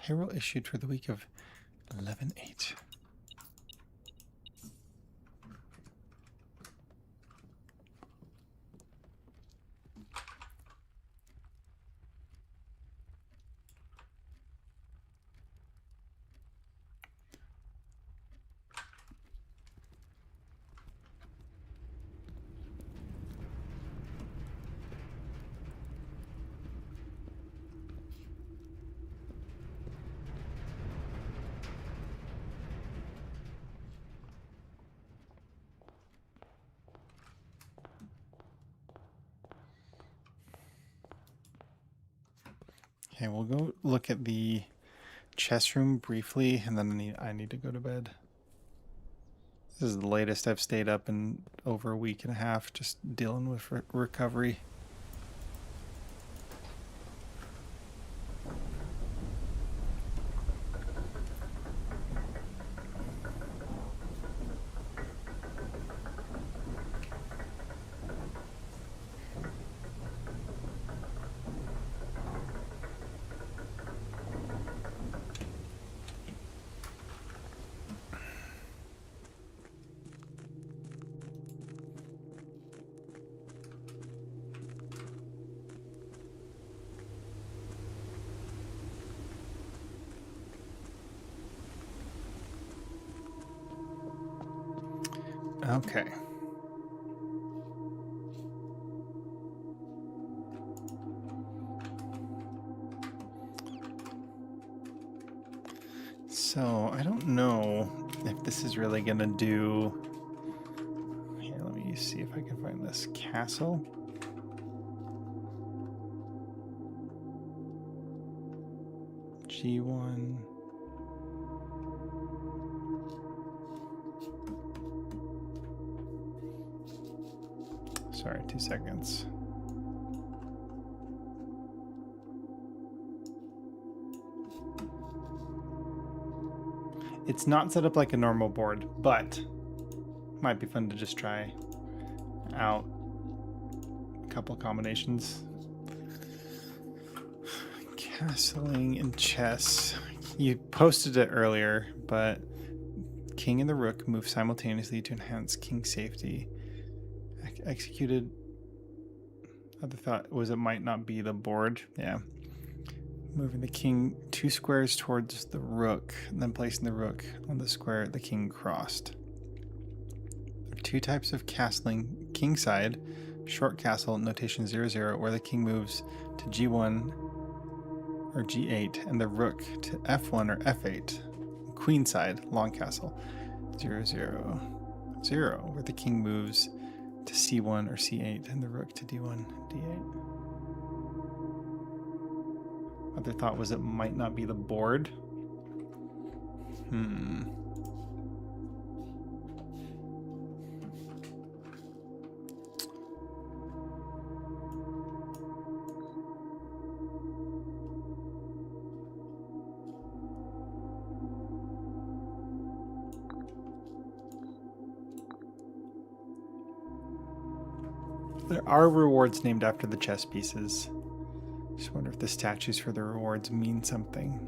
Payroll issued for the week of 11/8. Okay, we'll go look at the chess room briefly, and then I need to go to bed. This is the latest I've stayed up in over a week and a half, just dealing with recovery. Okay. So I don't know if this is really gonna do. Here, let me see if I can find this castle. G1. Sorry, 2 seconds. It's not set up like a normal board, but might be fun to just try out a couple combinations. Castling and chess. You posted it earlier, but king and the rook move simultaneously to enhance king safety. Executed. Other thought was it might not be the board. Yeah. Moving the king 2 squares towards the rook, and then placing the rook on the square the king crossed. There are 2 types of castling: king side, short castle, notation 0/0, where the king moves to G1 or G8, and the rook to F1 or F8. Queen side, long castle, 0/0/0, where the king moves to C1 or C8, and the rook to D1, D8. Other thought was it might not be the board. There are rewards named after the chess pieces. Just wonder if the statues for the rewards mean something.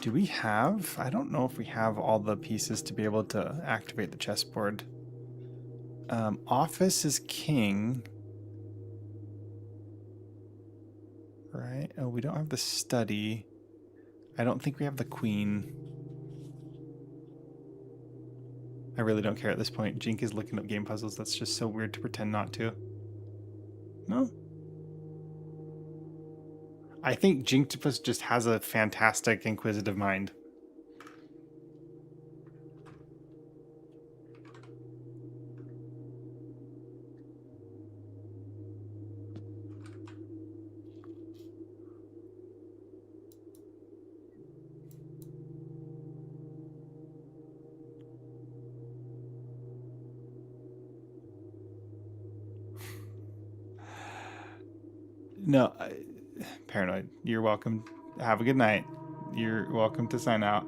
Do we have? I don't know if we have all the pieces to be able to activate the chessboard. Office is king. Right? Oh, we don't have the study. I don't think we have the queen. I really don't care at this point. Jink is looking up game puzzles. That's just so weird to pretend not to. No? I think Jinktopus just has a fantastic inquisitive mind. No, Paranoid. You're welcome. Have a good night. You're welcome to sign out.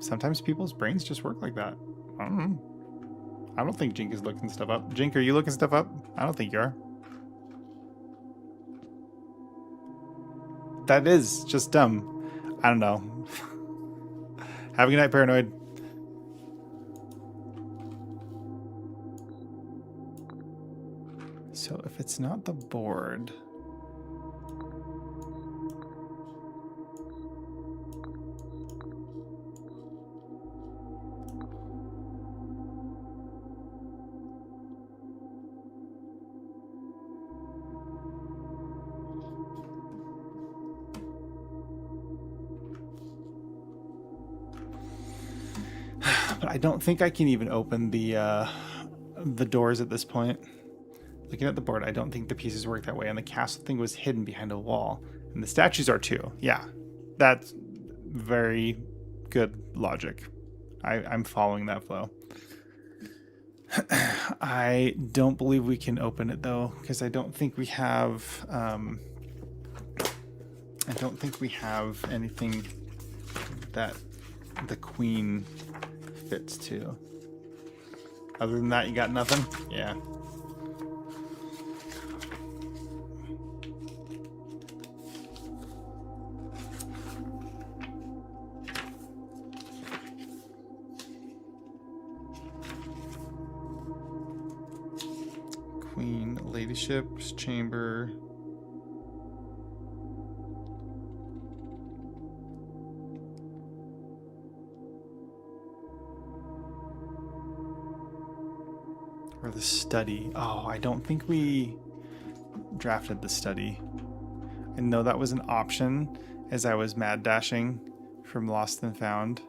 Sometimes people's brains just work like that. I don't know. I don't think Jink is looking stuff up. Jink, are you looking stuff up? I don't think you are. That is just dumb. I don't know. Have a good night, Paranoid. So if it's not the board... But I don't think I can even open the doors at this point. Looking at the board, I don't think the pieces work that way. And the castle thing was hidden behind a wall. And the statues are too. Yeah, that's very good logic. I'm following that flow. I don't believe we can open it though, because I don't think we have... I don't think we have anything that the queen fits to. Other than that, you got nothing? Yeah. Queen, ladyship's chamber. Or the study. Oh, I don't think we drafted the study. I know that was an option as I was mad dashing from Lost and Found.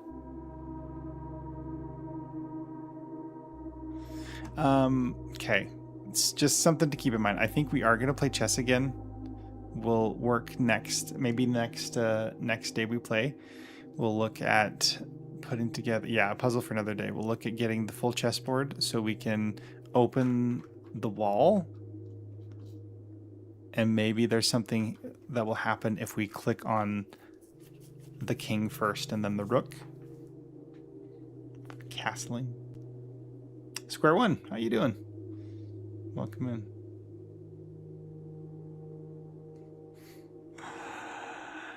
Okay. It's just something to keep in mind. I think we are going to play chess again. We'll work next, maybe next day we play. We'll look at putting together, a puzzle for another day. We'll look at getting the full chessboard so we can open the wall. And maybe there's something that will happen if we click on the king first and then the rook. Castling. Square one, how you doing? Welcome in.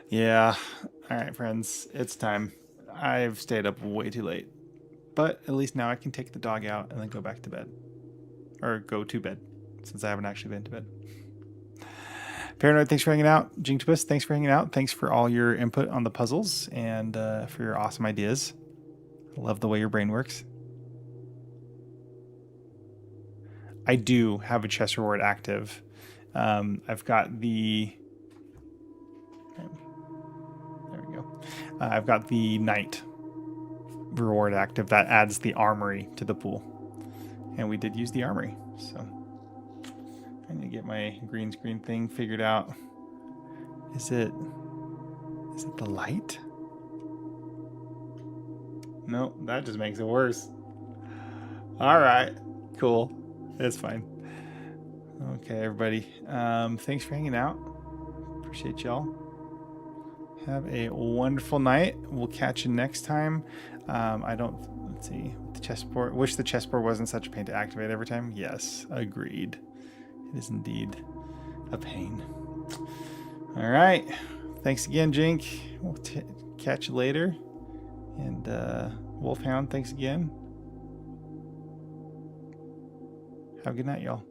Yeah, all right, friends, it's time. I've stayed up way too late, but at least now I can take the dog out and then go back to bed. Or go to bed, since I haven't actually been to bed. Paranoid, thanks for hanging out. Jinktopus, thanks for hanging out. Thanks for all your input on the puzzles and for your awesome ideas. I love the way your brain works. I do have a chess reward active. I've got the... There we go. I've got the knight reward active that adds the armory to the pool. And we did use the armory, so... I need to get my green screen thing figured out. Is it the light? No, that just makes it worse. All right, cool. It's fine. Okay, everybody. Thanks for hanging out. Appreciate y'all. Have a wonderful night. We'll catch you next time. I don't Let's see. The chessboard. Wish the chessboard wasn't such a pain to activate every time. Yes, agreed. It is indeed a pain. All right. Thanks again, Jink. We'll catch you later. And Wolfhound, thanks again. Have a good night, y'all.